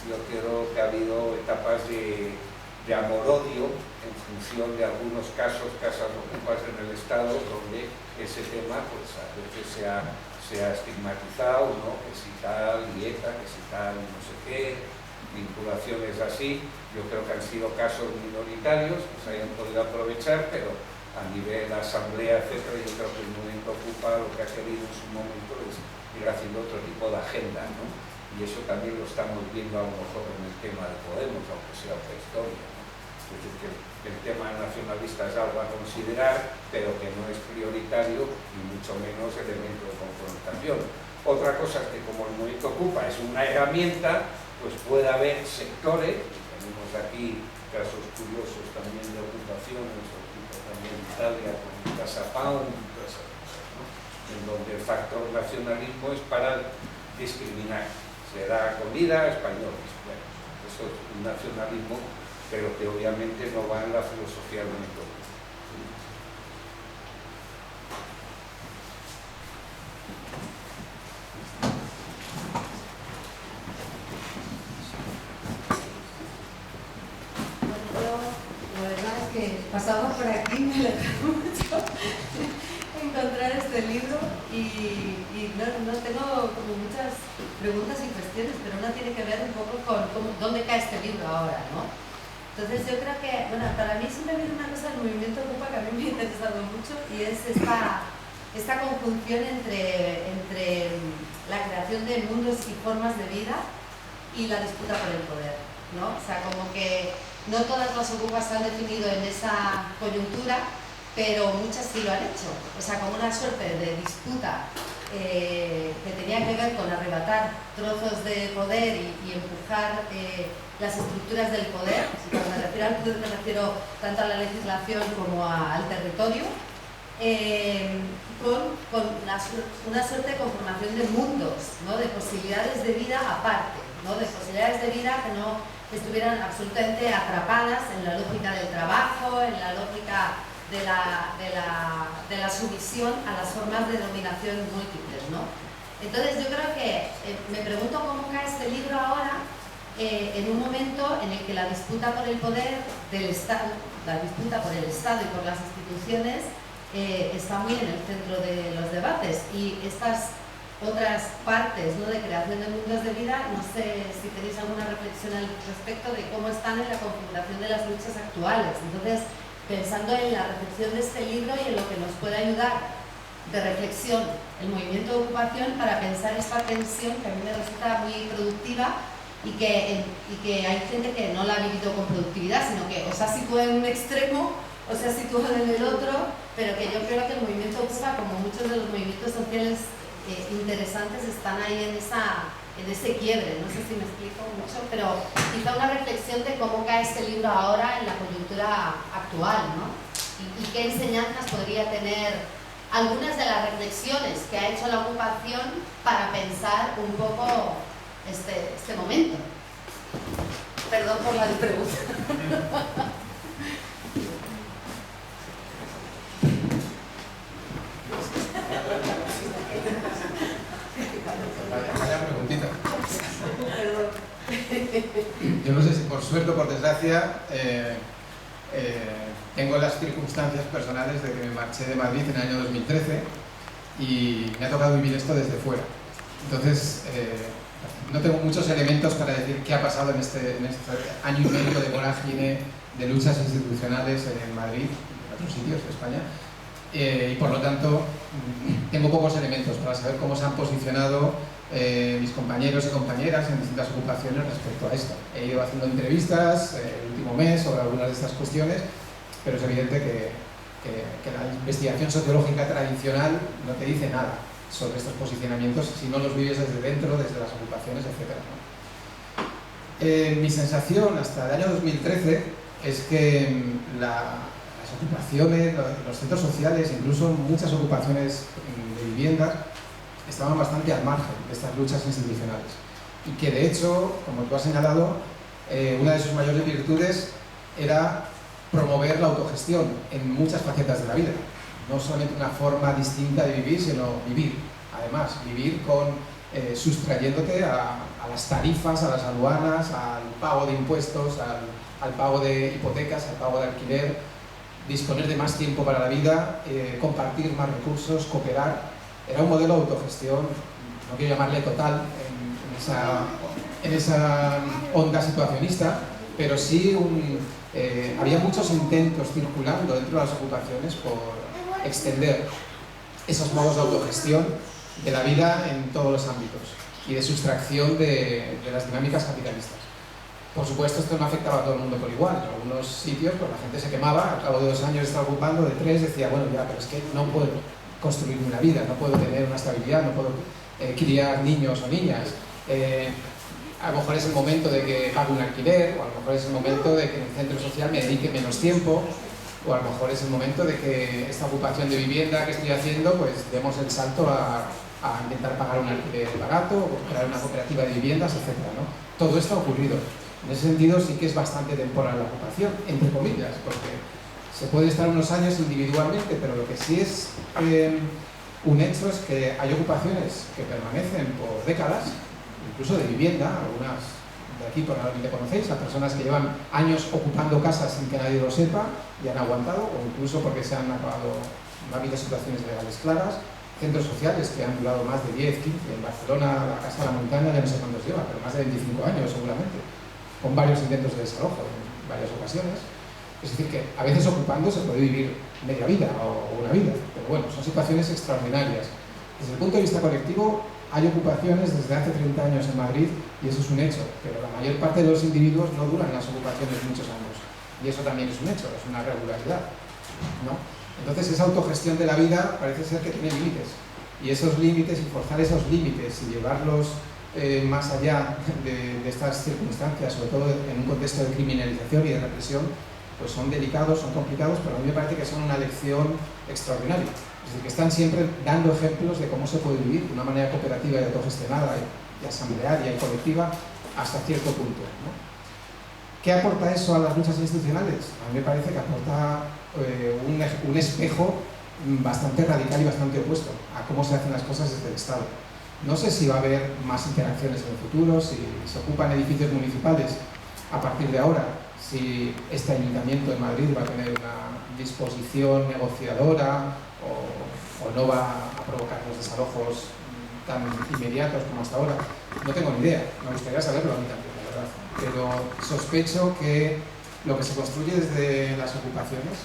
Yo creo que ha habido etapas de amor-odio en función de algunos casos, casas ocupas en el Estado, donde ese tema pues a veces se ha estigmatizado, ¿no? Que si tal y ETA, que si tal y no sé qué, vinculaciones así. Yo creo que han sido casos minoritarios que se hayan podido aprovechar, pero a nivel de asamblea, etcétera, yo creo que el movimiento Ocupa lo que ha querido en su momento es ir haciendo otro tipo de agenda, ¿no? Y eso también lo estamos viendo a lo mejor en el tema de Podemos, aunque sea otra historia, ¿no? Es decir, que el tema nacionalista es algo a considerar, pero que no es prioritario y mucho menos elemento de confrontación. Otra cosa es que como el movimiento Ocupa es una herramienta, pues puede haber sectores, tenemos aquí casos curiosos también de ocupaciones, o tipo también en Italia con Casa Pound, todas esas cosas, ¿no? En donde el factor nacionalismo es para discriminar. Se da comida a españoles. Bueno, eso es un nacionalismo, pero que obviamente no va en la filosofía del movimiento. Pasaba por aquí, me alegró mucho encontrar este libro y no tengo como muchas preguntas y cuestiones, pero una tiene que ver un poco con dónde cae este libro ahora, ¿no? Entonces yo creo que, bueno, para mí siempre viene una cosa del movimiento Ocupa que a mí me ha interesado mucho y es esta conjunción entre la creación de mundos y formas de vida y la disputa por el poder, ¿no? O sea, como que no todas las ocupas se han definido en esa coyuntura, pero muchas sí lo han hecho. O sea, como una suerte de disputa que tenía que ver con arrebatar trozos de poder y empujar las estructuras del poder. Cuando me refiero al poder me refiero tanto a la legislación como al territorio, con una suerte de conformación de mundos, ¿no? De posibilidades de vida aparte, ¿no? De posibilidades de vida que no estuvieran absolutamente atrapadas en la lógica del trabajo, en la lógica de la sumisión a las formas de dominación múltiples, ¿no? Entonces yo creo que me pregunto cómo cae este libro ahora en un momento en el que la disputa por el poder del Estado, la disputa por el Estado y por las instituciones está muy en el centro de los debates, y estas otras partes, ¿no?, de creación de mundos de vida, no sé si tenéis alguna reflexión al respecto de cómo están en la configuración de las luchas actuales. Entonces, pensando en la recepción de este libro y en lo que nos puede ayudar de reflexión el movimiento de ocupación para pensar esta tensión que a mí me resulta muy productiva y que hay gente que no la ha vivido con productividad, sino que o se ha situado en un extremo o se ha situado en el otro, pero que yo creo que el movimiento Ocupa, como muchos de los movimientos sociales interesantes están ahí en ese quiebre. No sé si me explico mucho, pero quizá una reflexión de cómo cae este libro ahora en la coyuntura actual, ¿no? Y qué enseñanzas podría tener algunas de las reflexiones que ha hecho la ocupación para pensar un poco este momento. Perdón por la pregunta. Vaya preguntita. Yo no sé si por suerte o por desgracia tengo las circunstancias personales de que me marché de Madrid en el año 2013 y me ha tocado vivir esto desde fuera. Entonces, no tengo muchos elementos para decir qué ha pasado en este año y medio de vorágine de luchas institucionales en Madrid y en otros sitios de España. Y por lo tanto, tengo pocos elementos para saber cómo se han posicionado mis compañeros y compañeras en distintas ocupaciones respecto a esto. He ido haciendo entrevistas el último mes sobre algunas de estas cuestiones, pero es evidente que la investigación sociológica tradicional no te dice nada sobre estos posicionamientos si no los vives desde dentro, desde las ocupaciones, etc., ¿no? Mi sensación hasta el año 2013 es que las ocupaciones, los centros sociales, incluso muchas ocupaciones de viviendas, estaban bastante al margen de estas luchas institucionales y que de hecho, como tú has señalado, una de sus mayores virtudes era promover la autogestión en muchas facetas de la vida, no solamente una forma distinta de vivir, sino vivir, además, vivir sustrayéndote a las tarifas, a las aduanas, al pago de impuestos, al pago de hipotecas, al pago de alquiler, disponer de más tiempo para la vida, compartir más recursos, cooperar. Era un modelo de autogestión, no quiero llamarle total en esa onda situacionista, pero sí había muchos intentos circulando dentro de las ocupaciones por extender esos modos de autogestión de la vida en todos los ámbitos y de sustracción de las dinámicas capitalistas. Por supuesto, esto no afectaba a todo el mundo por igual. En algunos sitios pues, la gente se quemaba, al cabo de 2 años de estar ocupando, de 3, decía, bueno, ya, pero es que no puedo construir una vida, no puedo tener una estabilidad, no puedo criar niños o niñas. A lo mejor es el momento de que pague un alquiler, o a lo mejor es el momento de que en el centro social me dedique menos tiempo, o a lo mejor es el momento de que esta ocupación de vivienda que estoy haciendo, pues demos el salto a intentar pagar un alquiler barato, o crear una cooperativa de viviendas, etc., ¿no? Todo esto ha ocurrido. En ese sentido sí que es bastante temporal la ocupación, entre comillas, porque se puede estar unos años individualmente, pero lo que sí es un hecho es que hay ocupaciones que permanecen por décadas, incluso de vivienda, algunas de aquí probablemente conocéis, a personas que llevan años ocupando casas sin que nadie lo sepa y han aguantado, o incluso porque se han acabado, no ha habido situaciones legales claras, centros sociales que han durado más de 10, 15, en Barcelona, la Casa de la Montaña, ya no sé cuántos lleva, pero más de 25 años seguramente, con varios intentos de desalojo en varias ocasiones. Es decir, que a veces ocupando se puede vivir media vida o una vida, pero bueno, son situaciones extraordinarias. Desde el punto de vista colectivo, hay ocupaciones desde hace 30 años en Madrid y eso es un hecho, pero la mayor parte de los individuos no duran las ocupaciones muchos años y eso también es un hecho, es una regularidad, ¿no? Entonces esa autogestión de la vida parece ser que tiene límites y esos límites y forzar esos límites y llevarlos más allá de estas circunstancias, sobre todo en un contexto de criminalización y de represión, pues son delicados, son complicados, pero a mí me parece que son una lección extraordinaria. Es decir, que están siempre dando ejemplos de cómo se puede vivir de una manera cooperativa y autogestionada y asamblearia y colectiva hasta cierto punto, ¿no? ¿Qué aporta eso a las luchas institucionales? A mí me parece que aporta un espejo bastante radical y bastante opuesto a cómo se hacen las cosas desde el Estado. No sé si va a haber más interacciones en el futuro, si se ocupan edificios municipales a partir de ahora, si este ayuntamiento de Madrid va a tener una disposición negociadora o no va a provocar los desalojos tan inmediatos como hasta ahora. No tengo ni idea, me gustaría saberlo a mí también, la verdad. Pero sospecho que lo que se construye desde las ocupaciones,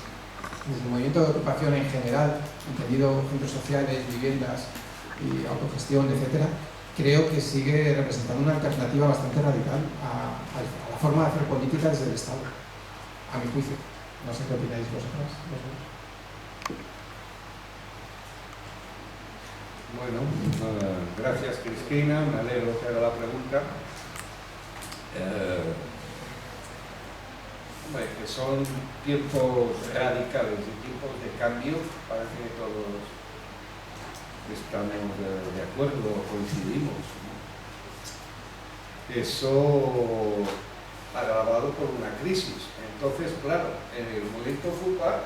desde el movimiento de ocupación en general, entendido centros sociales, viviendas y autogestión, etc., creo que sigue representando una alternativa bastante radical a la forma de hacer política desde el Estado, a mi juicio. No sé qué opináis vosotras. Bueno, gracias Cristina, me alegro que haga la pregunta. Hombre, que son tiempos radicales y tiempos de cambio, parece que todos estamos de acuerdo, coincidimos, ¿no? Eso agravado por una crisis. Entonces, claro, el movimiento Ocupa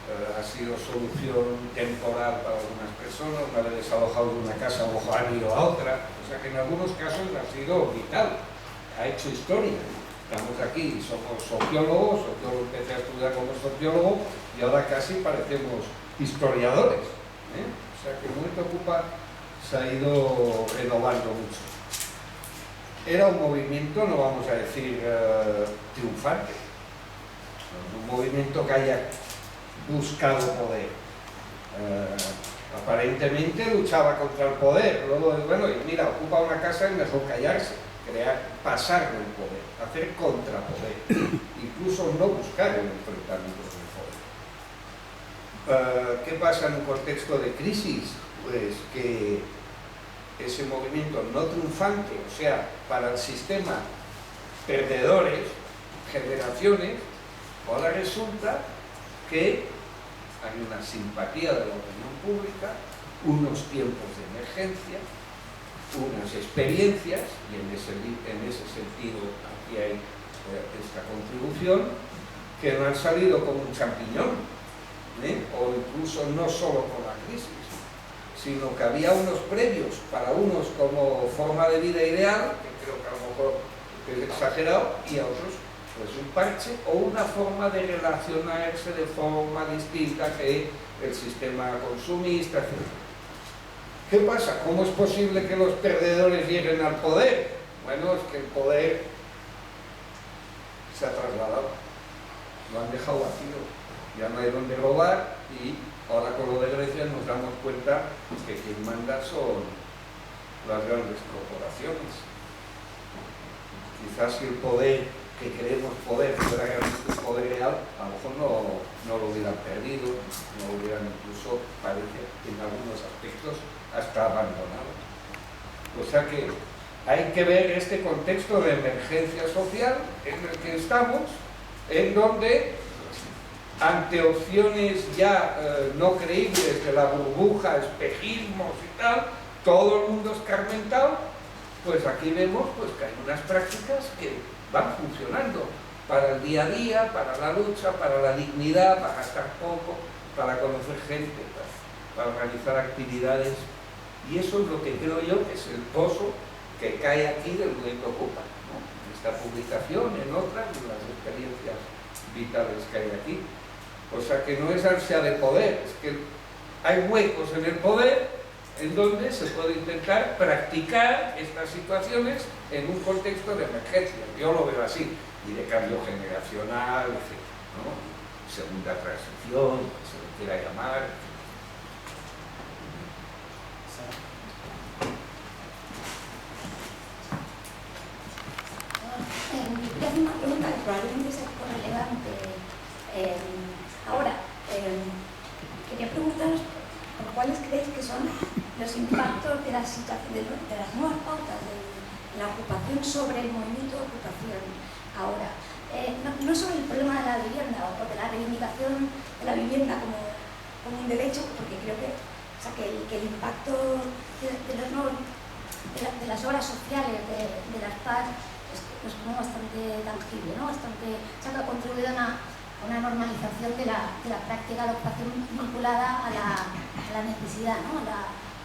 ha sido solución temporal para algunas personas, una vez desalojado de una casa han ido a otra, o sea que en algunos casos ha sido vital, ha hecho historia. Estamos aquí, somos sociólogos, yo empecé a estudiar como sociólogo y ahora casi parecemos historiadores, ¿eh? O sea que el movimiento Ocupa se ha ido renovando mucho. Era un movimiento, no vamos a decir triunfante, un movimiento que haya buscado poder. Aparentemente luchaba contra el poder, luego, bueno, mira, ocupa una casa, es mejor callarse, pasar del poder, hacer contrapoder, incluso no buscar el enfrentamiento con el poder. ¿Qué pasa en un contexto de crisis? Pues que ese movimiento no triunfante, o sea, para el sistema, perdedores, generaciones, ahora resulta que hay una simpatía de la opinión pública, unos tiempos de emergencia, unas experiencias, y en ese sentido aquí hay esta contribución, que no han salido como un champiñón, o incluso no solo con la crisis, sino que había unos previos para unos como forma de vida ideal, que creo que a lo mejor es exagerado, y a otros pues un parche o una forma de relacionarse de forma distinta que el sistema consumista, etc. ¿Qué pasa? ¿Cómo es posible que los perdedores lleguen al poder? Bueno, es que el poder se ha trasladado, lo han dejado vacío, ya no hay donde robar y ahora con lo de Grecia nos damos cuenta que quien manda son las grandes corporaciones. Quizás si el poder que creemos poder fuera realmente un poder real, a lo mejor no lo hubieran perdido, no lo hubieran incluso, parece, en algunos aspectos, hasta abandonado. O sea que hay que ver este contexto de emergencia social en el que estamos, en donde ante opciones ya no creíbles de la burbuja, espejismos y tal, todo el mundo escarmentado, pues aquí vemos pues, que hay unas prácticas que van funcionando para el día a día, para la lucha, para la dignidad, para gastar poco, para conocer gente, para organizar actividades, y eso es lo que creo yo que es el pozo que cae aquí del movimiento Ocupa, ¿no? En esta publicación, en otras, en las experiencias vitales que hay aquí. O sea que no es ansia de poder, es que hay huecos en el poder en donde se puede intentar practicar estas situaciones en un contexto de emergencia. Yo lo veo así, y de cambio generacional, etc., ¿no? Segunda transición, que se le quiera llamar. Quería hacer una pregunta que probablemente sea poco relevante ahora. Quería preguntaros por cuáles creéis que son los impactos de las nuevas pautas de la ocupación sobre el movimiento de ocupación ahora. No sobre el problema de la vivienda o de la reivindicación de la vivienda como un derecho, porque creo que, el impacto de las obras sociales de las PAS es como bastante tangible, ¿no? Que ha contribuido a una normalización de la práctica de ocupación vinculada a la necesidad, ¿no?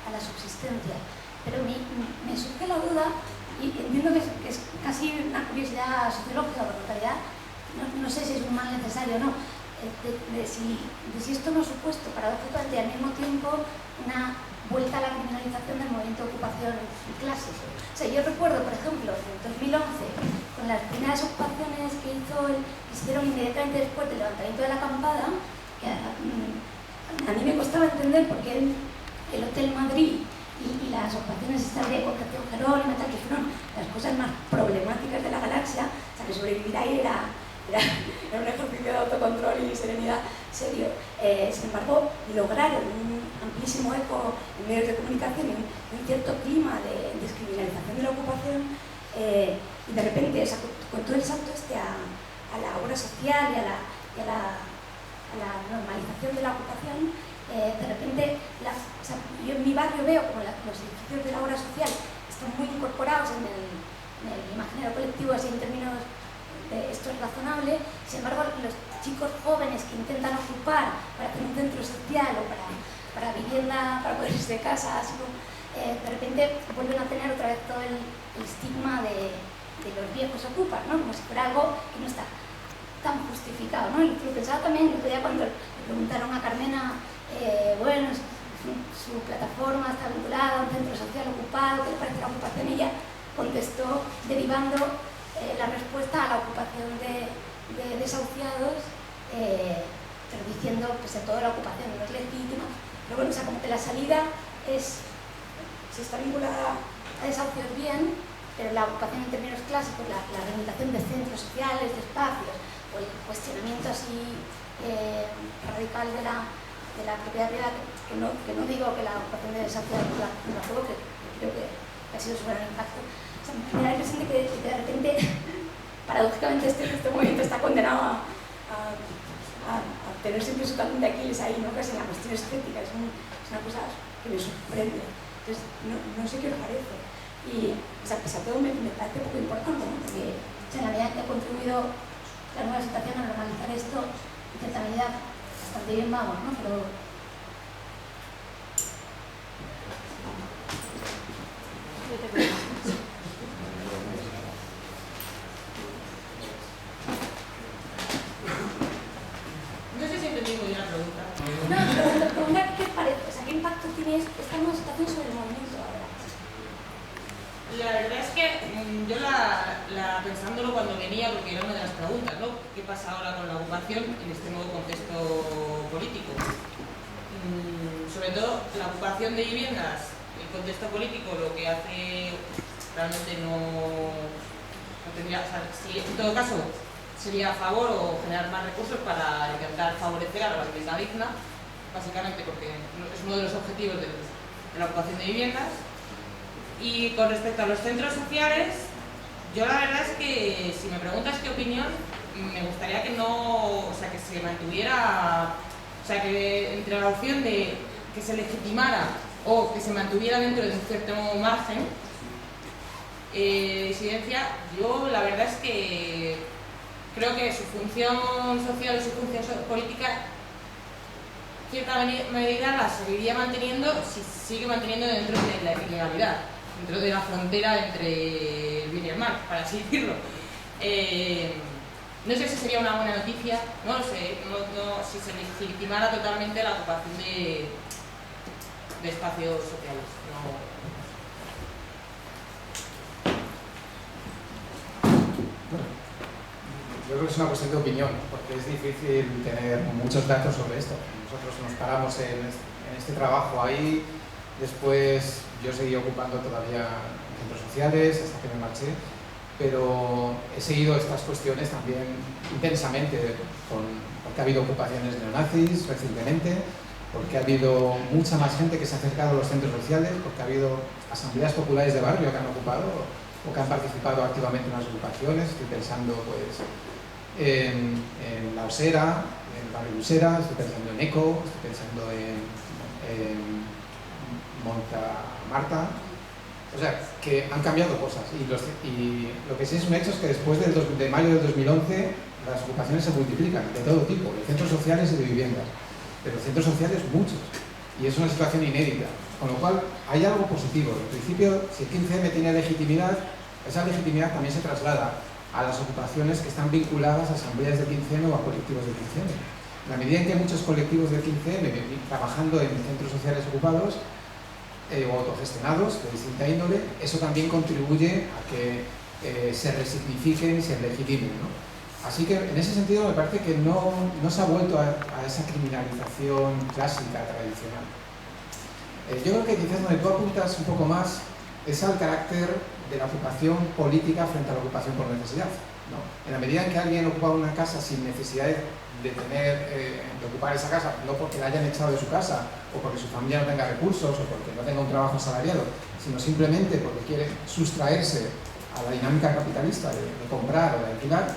a la subsistencia. Pero me surge la duda, y entiendo que es casi una curiosidad sociológica, porque en realidad no sé si es un mal necesario o no, de si esto no ha supuesto paradójicamente al mismo tiempo una vuelta a la criminalización del movimiento de ocupación y clases. O sea, yo recuerdo, por ejemplo, en 2011, con las primeras ocupaciones que hicieron inmediatamente después del levantamiento de la acampada, que a mí me costaba entender por qué el Hotel Madrid y las ocupaciones estas de Concepción Jerónima, que fueron las cosas más problemáticas de la galaxia, o sea, que sobrevivir ahí era un ejercicio de autocontrol y serenidad. O serio. Sin embargo, lograron un amplísimo eco en medios de comunicación y un cierto clima de descriminalización de la ocupación, y de repente, o sea, con todo el salto a la obra social y a la normalización de la ocupación, de repente, o sea, yo en mi barrio veo como los edificios de la obra social están muy incorporados en el imaginario colectivo, así en términos de esto es razonable. Sin embargo, los chicos jóvenes que intentan ocupar para hacer un centro social o para vivienda, para poder irse de casa, así como, de repente vuelven a tener otra vez todo el estigma de los viejos ocupan, ¿no? Como si fuera algo que no está tan justificado, ¿no? Y lo pensaba también el otro día cuando le preguntaron a Carmena, bueno, su plataforma está vinculada a un centro social ocupado, ¿qué le parece la ocupación? Y ella contestó derivando la respuesta a la ocupación de desahuciados, pero diciendo que toda la ocupación no es legítima. Pero bueno, o sea, como que la salida si está vinculada a desahucios bien, pero la ocupación en términos clásicos, la reivindicación de centros sociales, de espacios, o el cuestionamiento así radical de la propiedad privada, que no digo que la ocupación de desahucios no la juego, que creo que ha sido su gran impacto. O sea, me da la impresión de que de repente, paradójicamente, este movimiento está condenado a tener siempre su talón de Aquiles ahí, ¿no? Casi en la cuestión estética, es una cosa que me sorprende. Entonces, no sé qué os parece. Y, o sea, pese a todo, me parece poco importante, ¿no? Porque, o sea, en la medida que ha contribuido la nueva situación a normalizar esto, en cierta medida, bastante bien vamos, ¿no? Pero no sé si entendí muy bien la pregunta. no, preguntar qué parece, o sea, qué impacto tiene esta nueva situación sobre el movimiento ahora. La verdad es que yo pensándolo cuando venía, porque era una de las preguntas, ¿no? ¿Qué pasa ahora con la ocupación en este nuevo contexto político? Sobre todo la ocupación de viviendas, el contexto político lo que hace realmente no tendría, o sea, si en todo caso sería a favor o generar más recursos para intentar favorecer a la vivienda digna, básicamente porque es uno de los objetivos de la ocupación de viviendas. Y con respecto a los centros sociales, yo la verdad es que si me preguntas qué opinión, me gustaría que no, o sea, que se mantuviera, o sea, que entre la opción de que se legitimara o que se mantuviera dentro de un cierto margen de disidencia, yo la verdad es que creo que su función social y su función política, en cierta medida la seguiría manteniendo si sigue manteniendo dentro de la ilegalidad, dentro de la frontera entre el bien y el mal, para así decirlo. No sé si sería una buena noticia, no lo sé, si se legitimara totalmente la ocupación de espacios sociales. Yo creo que es una cuestión de opinión, porque es difícil tener muchos datos sobre esto. Nosotros nos paramos en este trabajo ahí, después yo seguí ocupando todavía centros sociales hasta que me marché, pero he seguido estas cuestiones también intensamente, porque ha habido ocupaciones neonazis recientemente, porque ha habido mucha más gente que se ha acercado a los centros sociales, porque ha habido asambleas populares de barrio que han ocupado o que han participado activamente en las ocupaciones. Estoy pensando pues en La Osera, en el barrio Usera, estoy pensando en Eco, estoy pensando en Monta Marta. O sea, que han cambiado cosas y lo que sí es un hecho es que después de mayo del 2011 las ocupaciones se multiplican de todo tipo, de centros sociales y de viviendas, pero centros sociales muchos, y es una situación inédita, con lo cual hay algo positivo. En principio, si el 15M tiene legitimidad, esa legitimidad también se traslada a las ocupaciones que están vinculadas a asambleas del 15M o a colectivos del 15M. En la medida en que muchos colectivos del 15M trabajando en centros sociales ocupados o autogestionados de distinta índole, eso también contribuye a que se resignifiquen y se legitimen, ¿no? Así que en ese sentido me parece que no se ha vuelto a esa criminalización clásica, tradicional. Yo creo que quizás donde tú apuntas un poco más es al carácter de la ocupación política frente a la ocupación por necesidad. ¿no? En la medida en que alguien ocupa una casa sin necesidad de ocupar esa casa, no porque la hayan echado de su casa, o porque su familia no tenga recursos, o porque no tenga un trabajo asalariado, sino simplemente porque quiere sustraerse a la dinámica capitalista de comprar o de alquilar,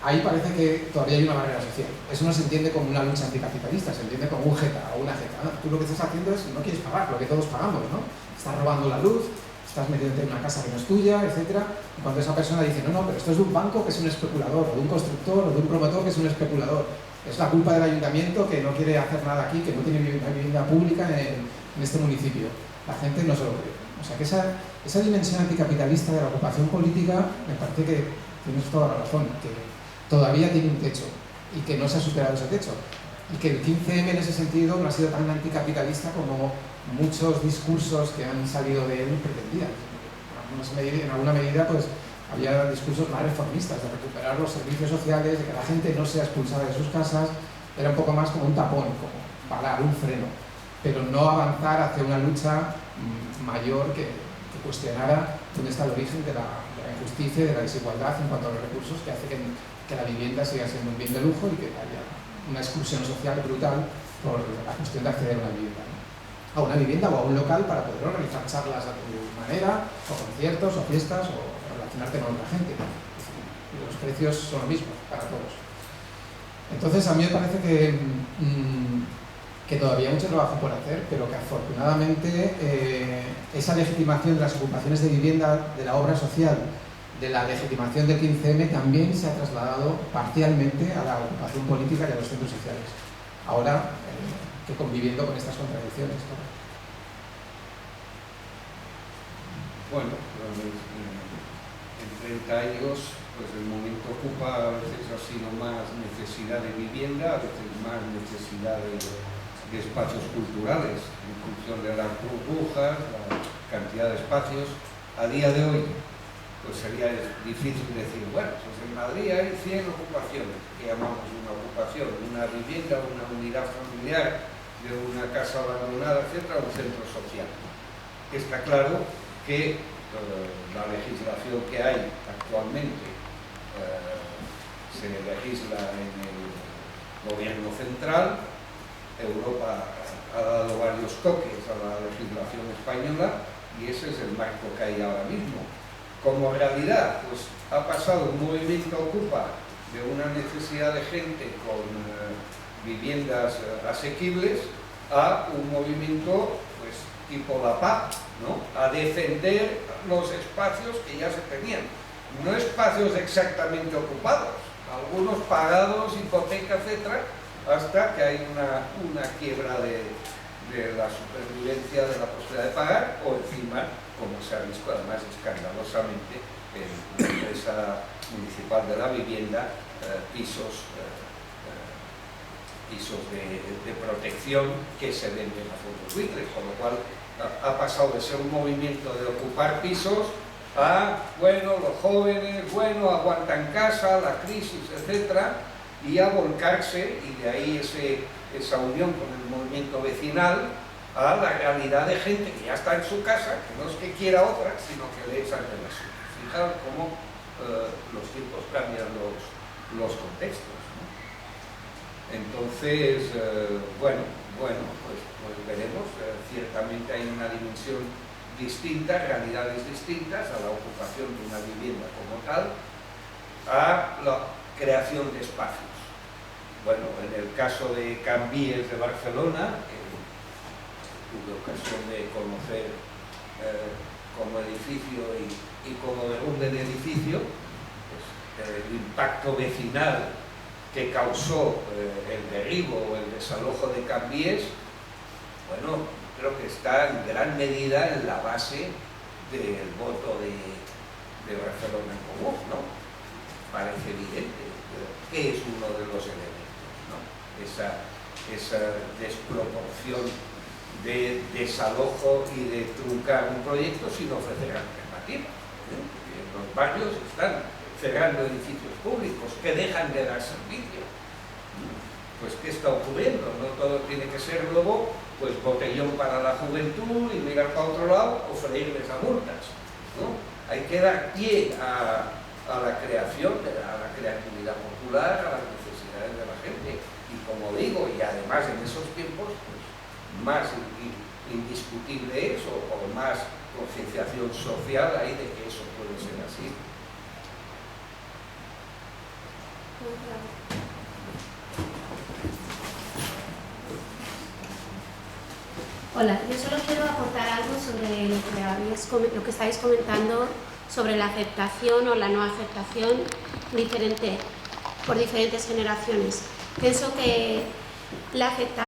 ahí parece que todavía hay una barrera social. Eso no se entiende como una lucha anticapitalista, se entiende como un jeta o una jeta. ¿No? Tú lo que estás haciendo es no quieres pagar, lo que todos pagamos, ¿no? Estás robando la luz, estás metiéndote en una casa que no es tuya, etc. Y cuando esa persona dice, no, pero esto es de un banco que es un especulador, o de un constructor, o de un promotor que es un especulador, es la culpa del ayuntamiento que no quiere hacer nada aquí, que no tiene vivienda pública en este municipio. La gente no se lo cree. O sea que esa dimensión anticapitalista de la ocupación política, me parece que tienes toda la razón, que todavía tiene un techo y que no se ha superado ese techo. Y que el 15M en ese sentido no ha sido tan anticapitalista como muchos discursos que han salido de él pretendían. En alguna medida pues, había discursos más reformistas, de recuperar los servicios sociales, de que la gente no sea expulsada de sus casas, era un poco más como un tapón, como parar, un freno, pero no avanzar hacia una lucha mayor que cuestionara dónde está el origen de la injusticia y de la desigualdad en cuanto a los recursos que hace que la vivienda siga siendo un bien de lujo y que haya una exclusión social brutal por la cuestión de acceder a una vivienda, ¿no? A una vivienda o a un local para poder organizar charlas a tu manera, o conciertos, o fiestas, o relacionarte con otra gente. Y los precios son lo mismo para todos. Entonces a mí me parece que todavía hay mucho trabajo por hacer, pero que afortunadamente esa legitimación de las ocupaciones de vivienda, de la obra social, de la legitimación del 15M también se ha trasladado parcialmente a la ocupación política y a los centros sociales. Ahora, que conviviendo con estas contradicciones, ¿no? Bueno, en 30 años, pues el momento ocupa, a veces ha sido más necesidad de vivienda, a veces más necesidad de espacios culturales, en función de las burbujas, la cantidad de espacios. A día de hoy, pues sería difícil decir, bueno, pues en Madrid hay 100 ocupaciones, que llamamos una ocupación, una vivienda, una unidad familiar, de una casa abandonada, etcétera, un centro social. Está claro que la legislación que hay actualmente se legisla en el gobierno central. Europa ha dado varios toques a la legislación española y ese es el marco que hay ahora mismo. Como realidad, pues ha pasado un movimiento Ocupa de una necesidad de gente con viviendas asequibles a un movimiento pues, tipo la PAC, ¿no? A defender los espacios que ya se tenían. No espacios exactamente ocupados, algunos pagados, hipoteca, etcétera, hasta que hay una quiebra de la supervivencia, de la posibilidad de pagar, o encima, como se ha visto además escandalosamente en la empresa municipal de la vivienda, pisos de protección que se venden a fondos buitres, con lo cual ha pasado de ser un movimiento de ocupar pisos a, bueno, los jóvenes, bueno, aguantan casa, la crisis, etcétera, y a volcarse, y de ahí esa unión con el movimiento vecinal, a la realidad de gente que ya está en su casa, que no es que quiera otra, sino que le echan de la suya. Fijaos cómo los tiempos cambian los contextos, ¿no? Entonces, pues veremos. Ciertamente hay una dimensión distinta, realidades distintas a la ocupación de una vivienda como tal, a la creación de espacios. Bueno, en el caso de Can Vies de Barcelona, tuve ocasión de conocer como edificio y como derrumbe de edificio, pues, el impacto vecinal que causó el derribo o el desalojo de Can Vies, bueno, creo que está en gran medida en la base del voto de Barcelona en Común, ¿no? Parece evidente que es uno de los elementos, ¿no? Esa desproporción de desalojo y de truncar un proyecto sin ofrecer alternativas. En los barrios están cerrando edificios públicos que dejan de dar servicio. Pues ¿qué está ocurriendo? No todo tiene que ser luego pues botellón para la juventud y mirar para otro lado o freírles a multas, ¿no? Hay que dar pie a a la creación, a la creatividad popular, a las necesidades de la gente. Y como digo, y además en esos tiempos, pues, más indiscutible es o más concienciación social hay de que eso puede ser así. Hola, yo solo quiero aportar algo sobre lo que estáis comentando sobre la aceptación o la no aceptación por diferentes generaciones. Pienso que la aceptación